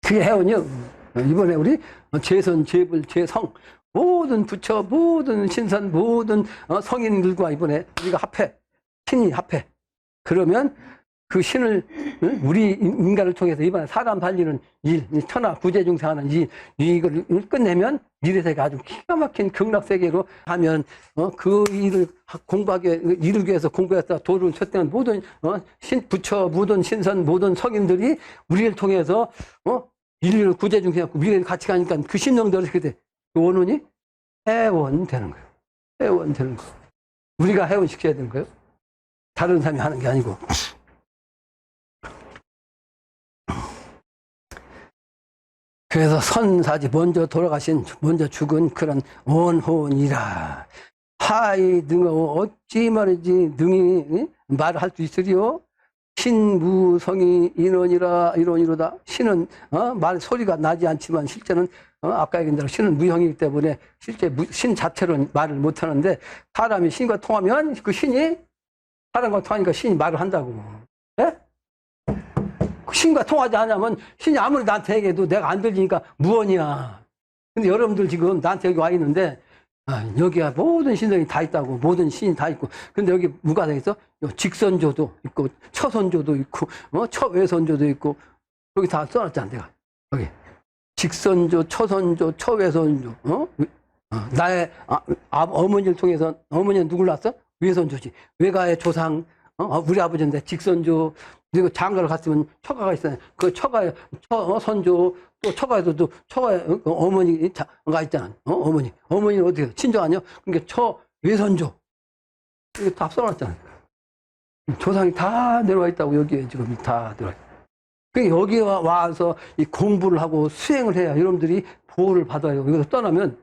그게 해원이요. 이번에 우리 제선, 제불, 제성 모든 부처, 모든 신선, 모든 성인들과 이번에 우리가 합해. 신이 합해. 그러면 그 신을 우리 인간을 통해서 이번에 사람 살리는 일, 천하 구제중생하는 일, 이걸 끝내면 미래세계 아주 기가 막힌 극락세계로 하면 그 일을 공부하기 이루기 위해서 공부했다 도를 쳤던 모든 부처, 모든 신선, 모든 성인들이 우리를 통해서 인류를 구제중생하고 미래를 같이 가니까 그 신령들이 어떻게 돼? 그 원혼이 해원되는 거예요. 해원되는 거. 우리가 해원시켜야 되는 거예요. 다른 사람이 하는 게 아니고. 그래서 선사지 먼저 돌아가신 먼저 죽은 그런 원혼이라 하이 능어 어찌 말이지 능히 말을 할 수 있으리요. 신무성이 인원이로다. 신은 말 소리가 나지 않지만 실제는 아까 얘기한 대로 신은 무형이기 때문에 실제 신 자체로는 말을 못 하는데 사람이 신과 통하면 그 신이 사람과 통하니까 신이 말을 한다고. 예? 신과 통하지 않으면 신이 아무리 나한테 얘기해도 내가 안 들리니까 무언이야. 근데 여러분들 지금 나한테 여기 와 있는데 여기가 모든 신들이 다 있다고. 모든 신이 다 있고. 근데 여기 뭐가 돼 있어? 직선조도 있고 처선조도 있고 처외선조도 있고 여기 다 써놨잖아 내가. 여기 직선조, 처선조, 처외선조. 나의 어머니를 통해서 어머니는 누굴 낳았어? 외선조지. 외가의 조상. 우리 아버지인데 직선조. 그리고 장가를 갔으면 처가가 있어요. 그 처가에 선조 또 처가에도 처가에 어머니가 있잖아. 어머니는 어디에 친정 아니야? 그러니까 처 외선조 이거 다 써놨잖아. 조상이 다 내려와 있다고 여기에 지금 다 내려와. 그러니까 여기에 와서 이 공부를 하고 수행을 해야 여러분들이 보호를 받아요. 여기서 떠나면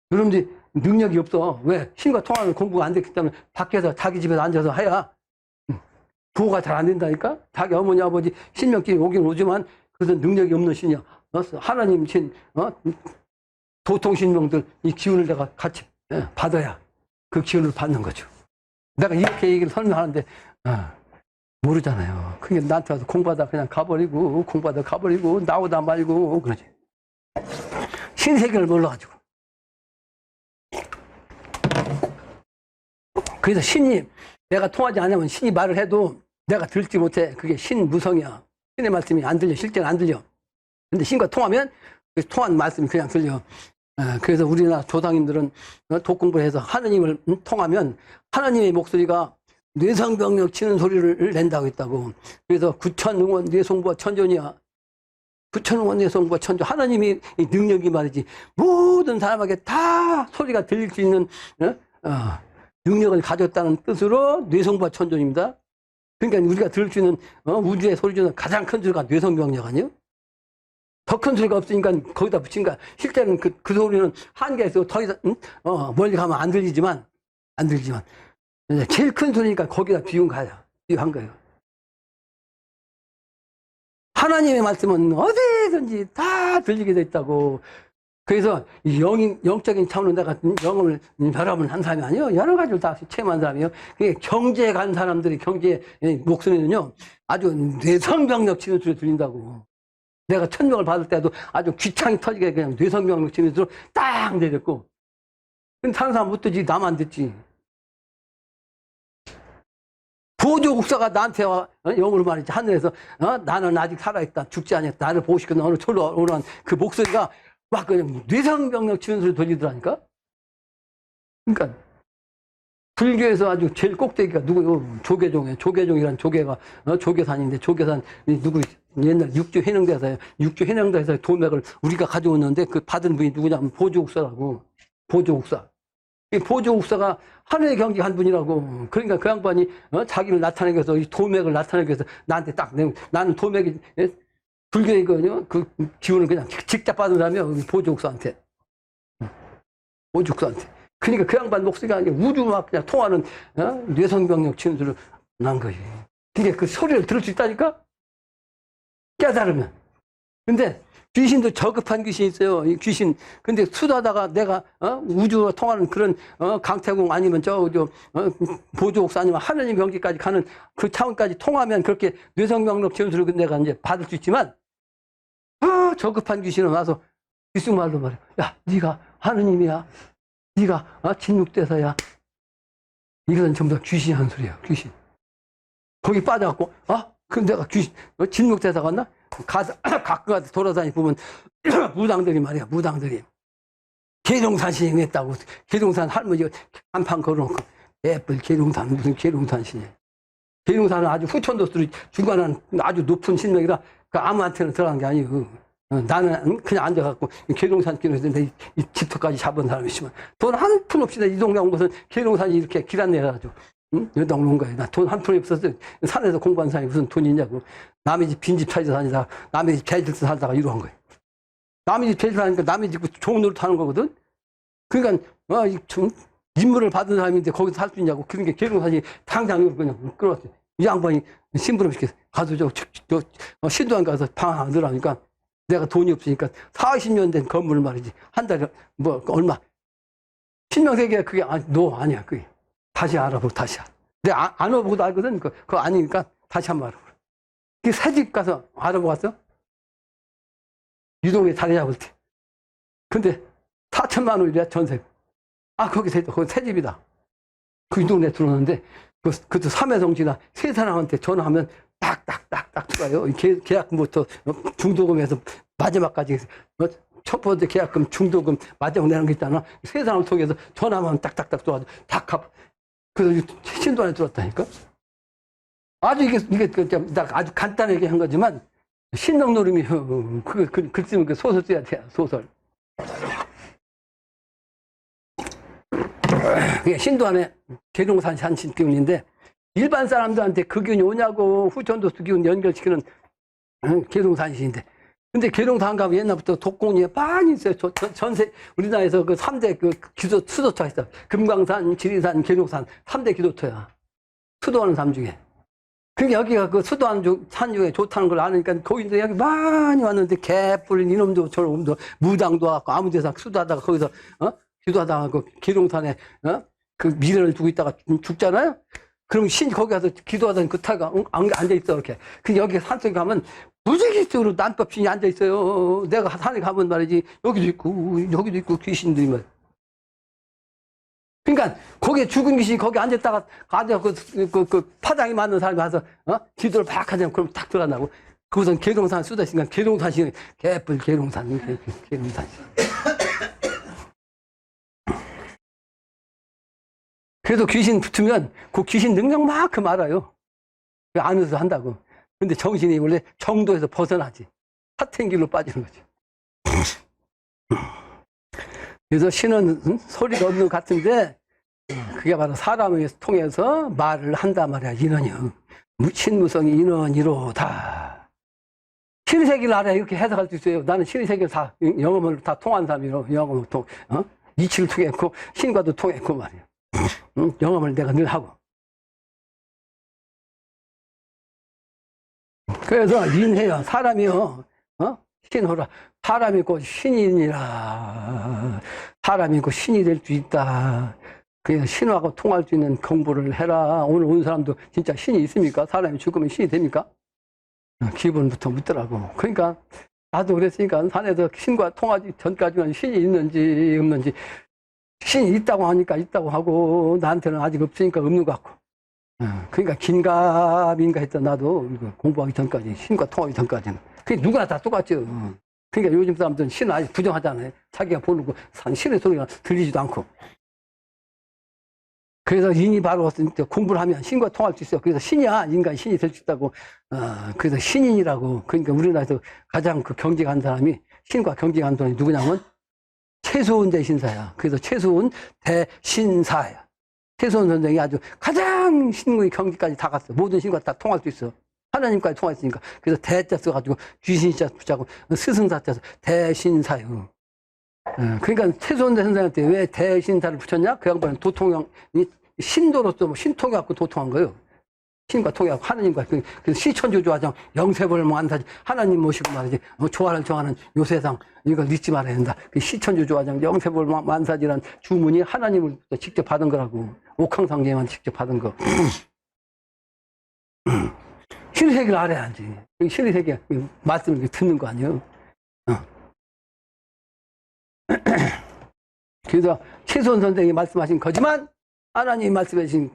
여러분들이 능력이 없어. 왜? 신과 통하는 공부가 안 됐기 때문에 밖에서 자기 집에서 앉아서 해야 보호가 잘 안 된다니까? 자기 어머니, 아버지, 신명길이 오긴 오지만, 그것은 능력이 없는 신이야. 하나님 신, 도통신명들, 이 기운을 내가 같이 받아야 그 기운을 받는 거죠. 내가 이렇게 얘기를 설명하는데, 모르잖아요. 그게 나한테 와서 공부하다 그냥 가버리고, 나오다 말고, 그러지. 신세계를 몰라가지고. 그래서 신이, 내가 통하지 않으면 신이 말을 해도 내가 들지 못해. 그게 신무성이야. 신의 말씀이 안 들려. 실제는 안 들려. 근데 신과 통하면 그 통한 말씀이 그냥 들려. 그래서 우리나라 조상님들은 독공부를 해서 하느님을 통하면 하나님의 목소리가 뇌성병력 치는 소리를 낸다고 했다고. 그래서 구천응원 뇌성부와 천존이야. 구천응원 뇌성부와 천존. 하나님이 이 능력이 말이지. 모든 사람에게 다 소리가 들릴 수 있는 능력을 가졌다는 뜻으로 뇌성부와 천존입니다. 그러니까 우리가 들을 수 있는 우주의 소리 중에 가장 큰 소리가 뇌성병력 아니에요? 더 큰 소리가 없으니까 거기다 붙인 거야. 실제는 그 소리는 한계에서 더 이상 멀리 가면 안 들리지만 제일 큰 소리니까 거기다 비유한 거예요. 하나님의 말씀은 어디든지 다 들리게 돼 있다고. 그래서 영적인 차원으로 내가 영을 벼람을 한 사람이 아니에요. 여러 가지를 다 체험한 사람이에요. 그게 경제에 간 사람들이 경제의 목소리는요, 아주 뇌성병력 치는 소리 들린다고. 내가 천명을 받을 때도 아주 귀창이 터지게 그냥 뇌성병력 치는 소리 딱 내렸고. 근데 다른 사람 못 듣지, 나만 듣지. 보조국사가 나한테 영으로 말이지, 하늘에서, 나는 아직 살아있다, 죽지 않았다, 나를 보고 싶거든, 어느 철로 오는 그 목소리가 막 그냥 뇌성병력 치는 소리 들리더라니까? 그러니까, 불교에서 아주 제일 꼭대기가 누구요? 조계종이에요. 조계종이란 조계가, 조계산인데, 조계산, 누구, 옛날 육조 해명대에서 도맥을 우리가 가져오는데 그 받은 분이 누구냐면 보조국사라고. 보조국사. 이 보조국사가 하늘의 경직한 분이라고. 그러니까 그 양반이 자기를 나타내기 위해서 이 도맥을 나타내기 위해서 나한테 딱 나는 도맥이 불교의 그 기운을 그냥 직접 받은 사람이야. 보조국사한테. 보조국사한테. 그러니까 그 양반 목소리가 아니라 우주 막 그냥 통하는 뇌성병력 치료를 난 거지. 그게 그 소리를 들을 수 있다니까? 깨달으면. 근데 귀신도 저급한 귀신이 있어요. 이 귀신. 근데 수다하다가 내가 우주와 통하는 그런 강태공 아니면 보조옥사 아니면 하느님 경지까지 가는 그 차원까지 통하면 그렇게 뇌성명록 지원수를 내가 이제 받을 수 있지만 저급한 귀신은 와서 귓속말로 말해. 야, 네가 하느님이야. 네가 진육대사야. 이것은 전부 다 귀신이 하는 소리야. 귀신. 거기 빠져갖고 그럼 내가 귀신 진육대사 갔나? 가끔 가서 돌아다니 보면 무당들이 말이야. 무당들이 계룡산 신이 했다고. 계룡산 할머니가 간판 걸어놓고 예쁠 계룡산 무슨 계룡산 신이. 계룡산은 아주 후천도수로 중간은 아주 높은 신명이라 그 아무한테나 들어간 게 아니고 나는 그냥 앉아갖고 계룡산 길에서 이 집터까지 잡은 사람이 있지만 돈 한 푼 없이 이 동네 온 것은 계룡산이 이렇게 길 안내해가지고 여기다 온 거야. 나 돈 한 푼이 없었어. 산에서 공부한 사람이 무슨 돈이 있냐고. 남의 집 빈집 찾아서 다니다가 남의 집 재질서 살다가 이러한 거야. 남의 집 재질 사니까 남의 집 좋은 노릇 하는 거거든. 그러니까 인물을 받은 사람인데 거기서 살 수 있냐고. 그런 게 계룡산이 당장 그냥 끌어왔어. 이 양반이 심부름 시켜서 가서 신도안 가서 방 하나 넣으라니까 내가 돈이 없으니까 40년 된 건물 말이지. 한 달에 얼마. 신명세계가 그게 너 아니야. 그게. 다시 알아보고 다시. 내가 안 알아보고도 알거든. 그거 아니니까 다시 한번 알아보고. 그 새집 가서 알아보았어? 유동에 자리 잡을 때. 근데 4천만 원이래 전세. 거기 새집이다. 그 유동에 들어오는데 그것도 삼해성지나 세 사람한테 전화하면 딱딱딱딱 들어가요. 계약금부터 중도금에서 마지막까지 첫 번째 계약금, 중도금, 마지막 내는 게 있잖아. 세 사람을 통해서 전화하면 딱딱딱 들어가서 다 갚아. 그래서 신도 안에 들어왔다니까? 아주 이게 아주 간단하게 한 거지만, 신명노름이, 글 쓰면 그 소설 써야 돼, 소설. 그게 신도 안에 계룡산 산신 기운인데, 일반 사람들한테 그 기운이 오냐고 후천도수 기운 연결시키는 계룡산신인데, 근데 계룡산 가면 옛날부터 독공이 많이 있어요. 전세, 우리나라에서 그 3대 그 수도처가 있어. 금강산, 지리산, 계룡산, 3대 기도처야. 수도하는 삶 중에. 그러니까 여기가 그 수도하는 산 중에 좋다는 걸 아니까 거기서 여기 많이 왔는데 개뿔 이놈도 저놈도 무당도 왔고 아무 데서 수도하다가 거기서, 기도하다가 그 계룡산에, 그 미래를 두고 있다가 죽잖아요? 그럼 거기 가서 기도하던 그 타가 앉아있어, 이렇게. 근데 여기 산속에 가면 무지개적으로 난법신이 앉아있어요. 내가 산에 가면 말이지, 여기도 있고, 귀신들이 말. 그러니까, 거기에 죽은 귀신이 거기 앉았다가, 그 파장이 맞는 사람이 와서, 기도를 막 하자면, 그럼 딱 들어간다고. 그것은 계룡산 수다 있으니까, 계룡산이, 개뿔 계룡산. 그래도 귀신 붙으면 그 귀신 능력만큼 알아요. 안에서 한다고. 근데 정신이 원래 정도에서 벗어나지. 사탱길로 빠지는 거지. 그래서 신은 소리가 없는 것 같은데 그게 바로 사람을 통해서 말을 한단 말이야. 인언이요. 신무성이 인언이로다. 신의 세계를 알아야 이렇게 해석할 수 있어요. 나는 신의 세계를 다 영어로 다 통한 사람이로 영어로 이치를 통했고 신과도 통했고 말이야. 영업을 내가 늘 하고. 그래서 인해요. 사람이요. 신호라. 사람이 곧 신이니라. 사람이 곧 신이 될 수 있다. 그래서 신하고 통할 수 있는 공부를 해라. 오늘 온 사람도 진짜 신이 있습니까? 사람이 죽으면 신이 됩니까? 기본부터 묻더라고. 그러니까 나도 그랬으니까 산에서 신과 통하기 전까지는 신이 있는지 없는지 신이 있다고 하니까 있다고 하고 나한테는 아직 없으니까 없는 것 같고. 그러니까 긴가민가 했던 나도 공부하기 전까지 신과 통하기 전까지는 그게 누구나 다 똑같죠. 그러니까 요즘 사람들은 신을 아직 부정하잖아요. 자기가 모르고 신의 소리가 들리지도 않고. 그래서 인이 바로 공부를 하면 신과 통할 수 있어요. 그래서 신이야 인간이 신이 될 수 있다고. 그래서 신인이라고. 그러니까 우리나라에서 가장 그 경직한 사람이 신과 경직한 사람이 누구냐면 최수훈 대신사야. 그래서 최수훈 대신사야. 최수훈 선생이 아주 가장 신의 경지까지 다 갔어. 모든 신과 다 통할 수 있어. 하나님까지 통했으니까. 그래서 대자 써가지고 귀신자 붙자고 스승사 자서 대신사요. 그러니까 최수훈 대신사한테 왜 대신사를 붙였냐? 그 양반은 도통이 신도로서 뭐 신통해 갖고 도통한 거예요. 신과 통해갖고 하나님과 그 시천주조화정 영세벌 만사지 하나님 모시고 말이지 조화를 정하는 요 세상 이걸 잊지 말아야 된다. 그 시천주조화정 영세벌 만사지란 주문이 하나님을 직접 받은 거라고. 옥황상제만 직접 받은 거. 신의 세계를 알아야지. 신의 세계 말씀을 듣는 거 아니에요. 그래서 최수원 선생이 말씀하신 거지만 하나님이 말씀해 주신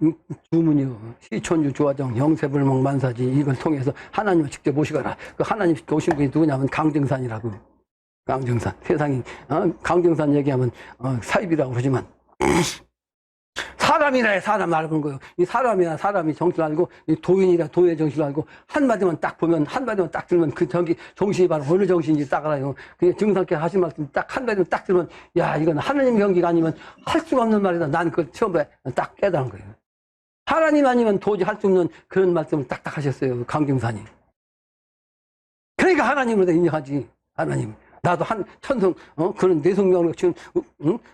주문이요. 시천주 조화정 영세불목 만사지 이걸 통해서 하나님을 직접 모시거라. 그 하나님 오신 분이 누구냐면 강정산이라고. 강정산. 세상이 강정산 얘기하면 사입이라고 그러지만 사람이라 사람 알고 거예요. 이 사람이나 사람이 정신을 알고 이 도인이라 도인의 정신을 알고 한마디만 딱 보면 한마디만 딱 들으면 그 정신이 바로 어느 정신인지 딱 알아요. 그 증상께 하신 말씀 딱 한마디만 딱 들으면 야 이건 하나님 경기가 아니면 할 수가 없는 말이다. 난 그걸 처음에 딱 깨달은 거예요. 하나님 아니면 도저히 할 수 없는 그런 말씀을 딱딱 하셨어요. 강경산이. 그러니까 하나님으로 인정하지. 하나님. 나도 천성, 그런 내성명을 지금,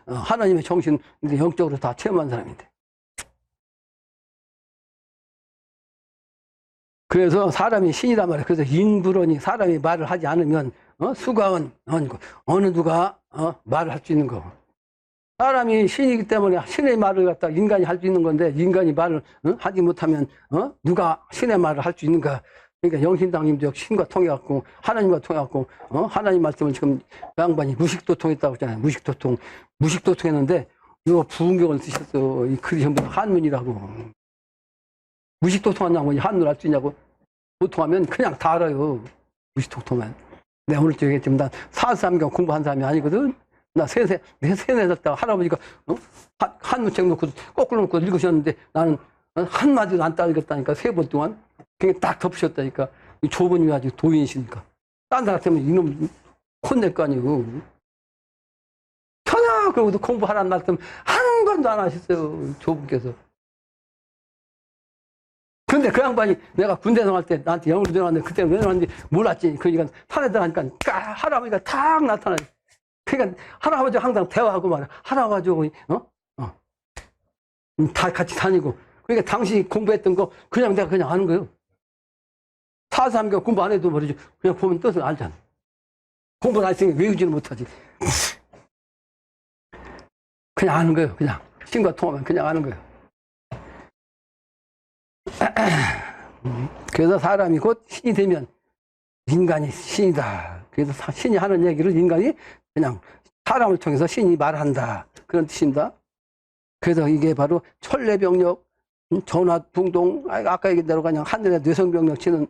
하나님의 정신, 영적으로 다 체험한 사람인데. 그래서 사람이 신이란 말이에요. 그래서 인불언이 사람이 말을 하지 않으면, 수가은 아니고, 어느 누가, 말을 할 수 있는 거. 사람이 신이기 때문에 신의 말을 갖다 인간이 할 수 있는 건데, 인간이 말을 하지 못하면, 누가 신의 말을 할 수 있는가. 그러니까 영신당님도 신과 통해갖고 하나님과 통해갖고 하나님 말씀을 지금 양반이 무식도 통했다고 했잖아요. 무식도 통했는데 이거 부흥경을 쓰셨어. 이 글이 전부 한문이라고. 무식도 통하냐고 한문을 할 수 있냐고. 도통하면 그냥 다 알아요. 무식도 통하면. 내가 오늘 얘기했지만 난 사삼경 공부한 사람이 아니거든. 나 세네 살 때 할아버지가 한문책 놓고 거꾸로 놓고 읽으셨는데 나는 한마디도 안 따르겠다니까 3번 동안. 그게 딱 덮으셨다니까. 좁은 이 아주 도인이시니까. 딴 사람 때문에 이놈 혼낼 거 아니고. 전혀 그러고도 공부하라는 말씀 한 번도 안 하셨어요. 조부께서. 근데 그 양반이 내가 군대 나갈 때 나한테 영어로 들어왔는데 그때 왜 나왔는지 몰랐지. 그러니까 산에 들어가니까 할아버지가 탁 나타나요. 그러니까 할아버지가 항상 대화하고 말이야. 할아버지하고 다 같이 다니고. 그러니까 당신이 공부했던 거 그냥 내가 그냥 아는 거예요. 사삼경 공부 안 해도 말이죠. 그냥 보면 뜻을 알잖아. 공부를 안 했으니까 외우지는 못하지. 그냥 아는 거예요. 그냥. 신과 통하면 그냥 아는 거예요. 그래서 사람이 곧 신이 되면 인간이 신이다. 그래서 신이 하는 얘기를 인간이 그냥 사람을 통해서 신이 말한다. 그런 뜻입니다. 그래서 이게 바로 천례병력 전화 붕동 아까 얘기한 대로 그냥 하늘에 뇌성병력 치는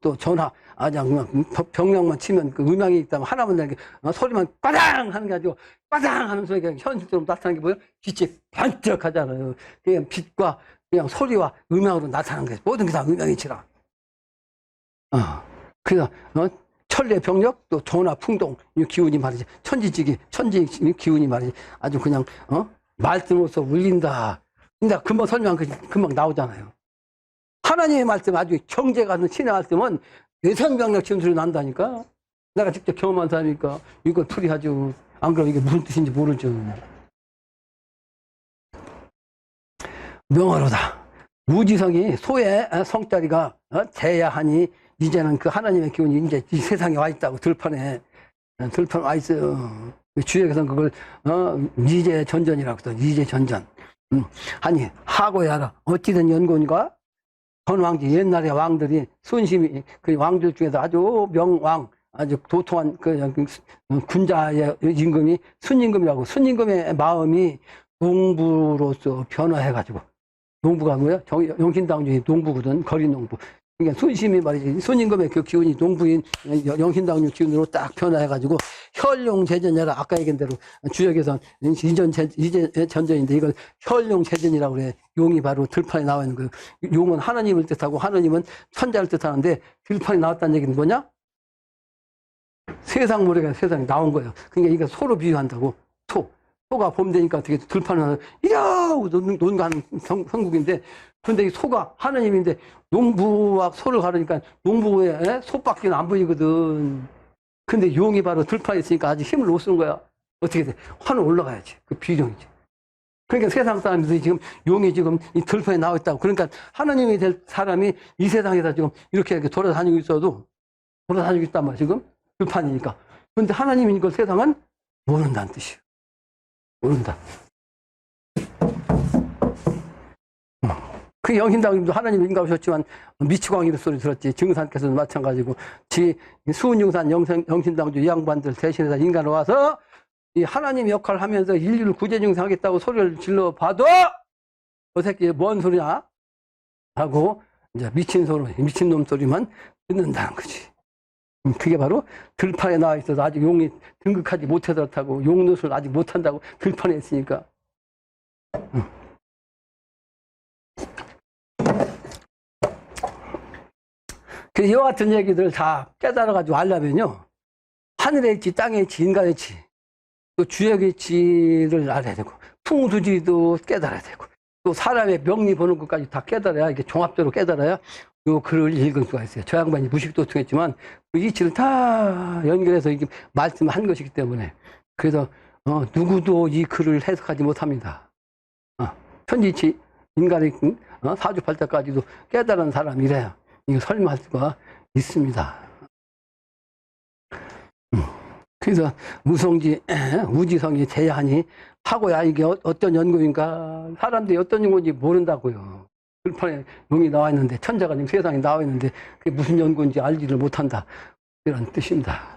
또 전화 그냥 병력만 치면 그 음향이 있다면 하나만 나게 소리만 빠당 하는 게 아니고 빠당 하는 소리가 현실적으로 나타나는 게 뭐예요? 빛이 반짝하잖아요. 그냥 빛과 그냥 소리와 음향으로 나타나는 거예요. 모든 게 다 음향이치라. 그래서 천례 병력 또 전화 풍동 이 기운이 말이지 천지 기운이 말이지 아주 그냥 말씀으로서 울린다. 근데 금방 설명한 것이 금방 나오잖아요. 하나님의 말씀, 아주 경제가 있는 신의 말씀은 내성병력 치는 난다니까. 내가 직접 경험한 사람이니까 이걸 풀이하죠. 안 그러면 이게 무슨 뜻인지 모르죠. 명화로다. 무지성이 소의 성자리가 돼야 하니 이제는 그 하나님의 기운이 이제 이 세상에 와 있다고 들판에 와 있어요. 주역에서는 그걸 이제 전전이라고 써. 이제 전전. 아니 하고야 하라. 어찌된 연고인가? 전왕지 옛날에 왕들이 순심이 그 왕들 중에서 아주 명왕 아주 도통한 그 군자의 임금이 순임금이라고. 순임금의 마음이 농부로서 변화해가지고 농부가 뭐야? 영신당주의 농부거든. 거리농부. 그러니까 순심이 말이지. 순임금의 그 기운이 농부인 영신당주 기운으로 딱 변화해가지고 혈용재전이라 아까 얘기한 대로 주역에서 이제 전전인데 이걸 혈용재전이라고 그래. 용이 바로 들판에 나와 있는 거예요. 용은 하나님을 뜻하고 하나님은 천자를 뜻하는데 들판에 나왔다는 얘기는 뭐냐? 세상 모래가 세상에 나온 거예요. 그러니까 이거 서로 비유한다고. 소가 봄 되니까 어떻게 들판을 이야 논가는 성국인데, 근데 이 소가 하나님인데 농부와 소를 가르니까 농부에 소밖에 안 보이거든. 근데 용이 바로 들판에 있으니까 아직 힘을 못 쓰는 거야. 어떻게 돼? 하늘 올라가야지. 그 비룡이지. 그러니까 세상 사람들이 지금 용이 지금 이 들판에 나와 있다고. 그러니까 하나님이 될 사람이 이 세상에다 지금 이렇게 돌아다니고 있어도 돌아다니고 있단 말이야. 지금 들판이니까. 근데 하나님이니까 세상은 모른다는 뜻이에요. 모른다. 그 영신당님도 하나님 인가오셨지만 미치광이의 소리 들었지. 증산께서도 마찬가지고 수은융산 영신당주 이 양반들 대신해서 인간으로 와서 이 하나님 역할을 하면서 인류를 구제증상하겠다고 소리를 질러 봐도 저 새끼 뭔 소리냐 하고 이제 미친놈 소리만 듣는다는 거지. 그게 바로 들판에 나와 있어서 아직 용이 등극하지 못해 그렇다고, 용 노릇을 아직 못한다고 들판에 있으니까. 그래서 이와 같은 얘기들을 다 깨달아가지고 알려면요, 하늘에 있지, 땅에 있지, 인간에 있지, 또 주역에 있지를 알아야 되고, 풍수지도 깨달아야 되고, 또 사람의 명리 보는 것까지 다 깨달아야, 이게 종합적으로 깨달아야 요 글을 읽을 수가 있어요. 저 양반이 무식도통했지만 그 이치를 다 연결해서 이게 말씀한 것이기 때문에. 그래서 누구도 이 글을 해석하지 못합니다. 천지치 인간의 사주팔자까지도 깨달은 사람이래요. 이거 설명할 수가 있습니다. 그래서 무성지 우지성이 제야하니 하고야 이게 어떤 연구인가, 사람들이 어떤 연구인지 모른다고요. 들판에 용이 나와 있는데, 천자가 지금 세상에 나와 있는데 그게 무슨 연구인지 알지를 못한다, 이런 뜻입니다.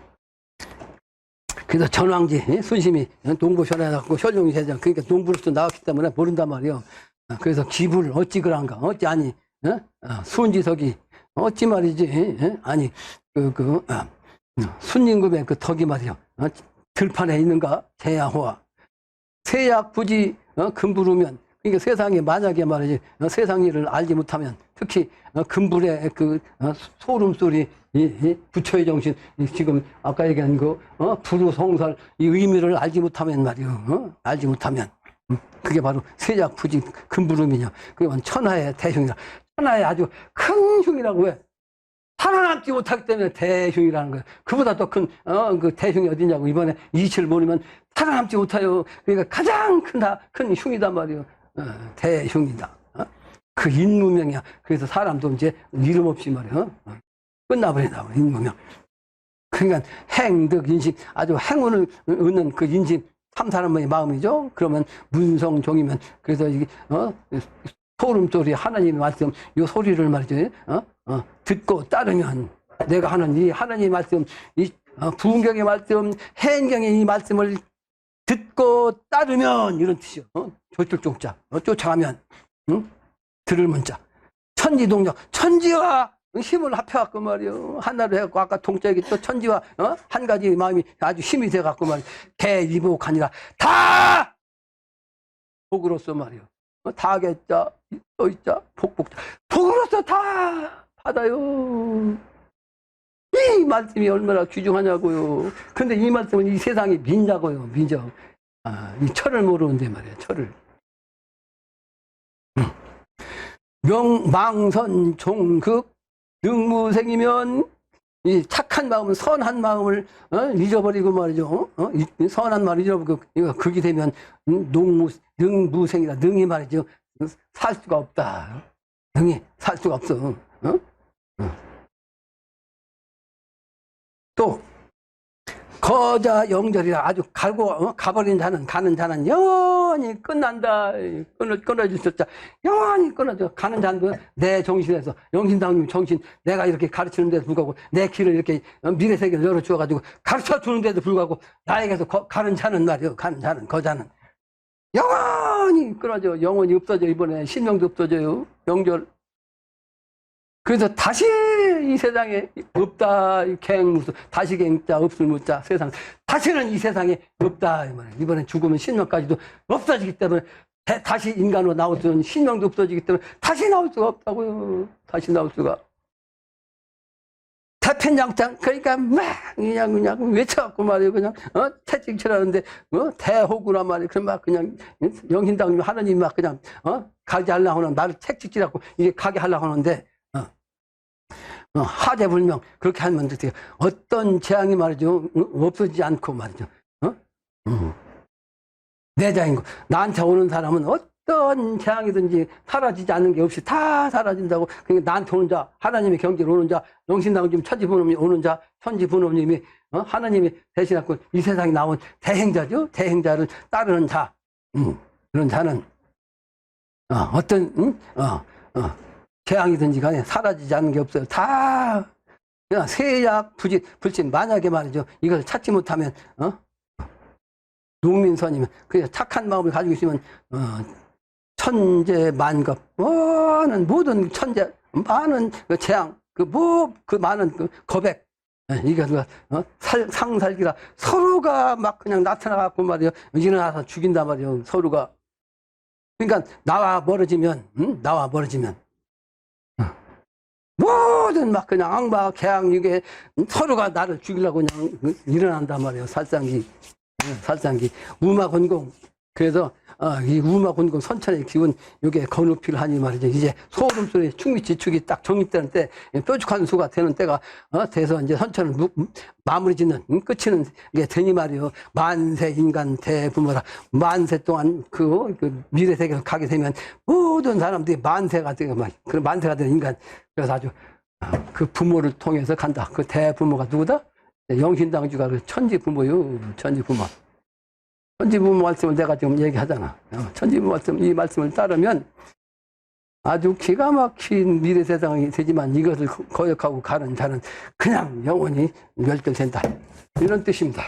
그래서 전왕지 순심이 농부 전해갖고 혈용이 세상, 그러니까 농부로서 나왔기 때문에 모른단 말이에요. 그래서 기불 어찌 그런가, 어찌 아니 수은지석이 어찌 말이지, 아니 순임금의 그 덕이 말이요, 들판에 있는가 제야호와 세약 부지 금부르면, 그러니까 세상에 만약에 말이지 세상 일을 알지 못하면, 특히 금불의 그 소름소리, 이 부처의 정신, 지금 아까 얘기한 그 불우성설 이 의미를 알지 못하면 말이요, 알지 못하면 그게 바로 세약 부지 금부름이냐. 그건 천하의 대흉이라. 천하의 아주 큰 흉이라고. 왜? 살아남지 못하기 때문에 대흉이라는 거예요. 그보다 더 큰 그 대흉이 어디냐고. 이번에 이치를 모르면 살아남지 못해요. 그러니까 가장 큰 흉이단 말이에요. 대흉이다. 그 인무명이야. 그래서 사람도 이제 이름 없이 말이야 끝나버린다. 인무명. 그러니까 행득 인심, 아주 행운을 얻는 그 인심, 참 사람의 마음이죠. 그러면 문성종이면, 그래서 이게 소름소리 하나님의 말씀, 요 소리를 말이죠. 듣고 따르면, 내가 하는 이 하나님의 말씀, 이 부흥경의 말씀, 해인경의 이 말씀을 듣고 따르면, 이런 뜻이요. 조철종자, 쫓아가면, 들을 문자. 천지동력, 천지와 힘을 합해갖고 말이요, 하나로 해갖고, 아까 동자에게 또 천지와 한 가지 마음이 아주 힘이 돼갖고 말이요, 개이복하니라 다 복으로서 말이요, 다겠자 어있자 복복자 복으로서 다 받아요. 이 말씀이 얼마나 귀중하냐고요. 근데 이 말씀은 이 세상이 민자고요. 민정. 이 철을 모르는데 말이야, 철을. 명망선 종극 능무생이면, 이 착한 마음, 선한 마음을 잊어버리고 말이죠. 이 선한 마음을 잊어버리고 이거 극이 되면 능무생이다. 능이 말이죠. 살 수가 없다. 능이 살 수가 없어. 또 거자 영절이라, 아주 가버린 자는, 가는 자는 영원히 끝난다. 끊어질 수 없다. 영원히 끊어져. 가는 자는 내 정신에서, 영신당님 정신, 내가 이렇게 가르치는 데도 불구하고, 내 길을 이렇게 미래 세계를 열어주어가지고 가르쳐 주는 데도 불구하고, 나에게서 가는 자는 말이요. 가는 자는, 거자는 영원히 끊어져. 영원히 없어져. 이번에 신명도 없어져요. 영절. 그래서 다시 이 세상에 없다. 갱무수, 다시 갱자, 없을 무자, 세상. 다시는 이 세상에 없다. 이번엔 죽으면 신명까지도 없어지기 때문에, 다시 인간으로 나올 수는, 신명도 없어지기 때문에 다시 나올 수가 없다고요. 다시 나올 수가. 천장장 그러니까 막 그냥 외쳐갖고 말이에요. 그냥 채찍질하는데 대호구란 말이에요. 그럼 막 그냥 영신당님 하나님 막 그냥 가게 하려고 하는 나를 채찍질하고 이게 가게 하려고 하는데 하대불명 그렇게 하면 어떻게 어떤 재앙이 말이죠 없어지지 않고 말이죠. 내장인 거 나한테 오는 사람은 어떤 재앙이든지 사라지지 않는 게 없이 다 사라진다고. 그러니까 나한테 오는 자 하나님의 경지로 오는 자 영신당님 천지부모님이 오는 자 천지부모님이 하나님이 대신하고 이 세상에 나온 대행자죠. 대행자를 따르는 자 그런 자는 어떤 재앙이든지 간에 사라지지 않는 게 없어요. 다 그냥 세약 불신 만약에 말이죠 이것을 찾지 못하면 농민선이면 그 착한 마음을 가지고 있으면 천재 만급 많은 모든 천재 많은 그 재앙 그 많은 그 거백 이게 상살기라 서로가 막 그냥 나타나갖고 말이요 일어나서 죽인단 말이요 서로가. 그러니까 나와 멀어지면 모든 막 그냥 악마 개양 이게 서로가 나를 죽이려고 그냥 일어난단 말이에요. 살상기 우마곤공. 그래서 이 우마곤공 선천의 기운 이게 건우피를 하니 말이죠. 이제 소름 소리 충미지축이 딱 정립되는 때 뾰족한 수가 되는 때가 돼서 이제 선천을 마무리 짓는 끝이는 게 되니 말이요. 만세 인간 대부모라. 만세 동안 그 미래 세계를 가게 되면 모든 사람들이 만세가 되고 막 그런 만세가 되는 인간. 그래서 아주 그 부모를 통해서 간다. 그 대부모가 누구다? 영신당주가 그 천지부모요. 천지부모. 천지부모 말씀을 내가 지금 얘기하잖아. 천지부모 말씀, 이 말씀을 따르면 아주 기가 막힌 미래 세상이 되지만 이것을 거역하고 가는 자는 그냥 영원히 멸절된다. 이런 뜻입니다.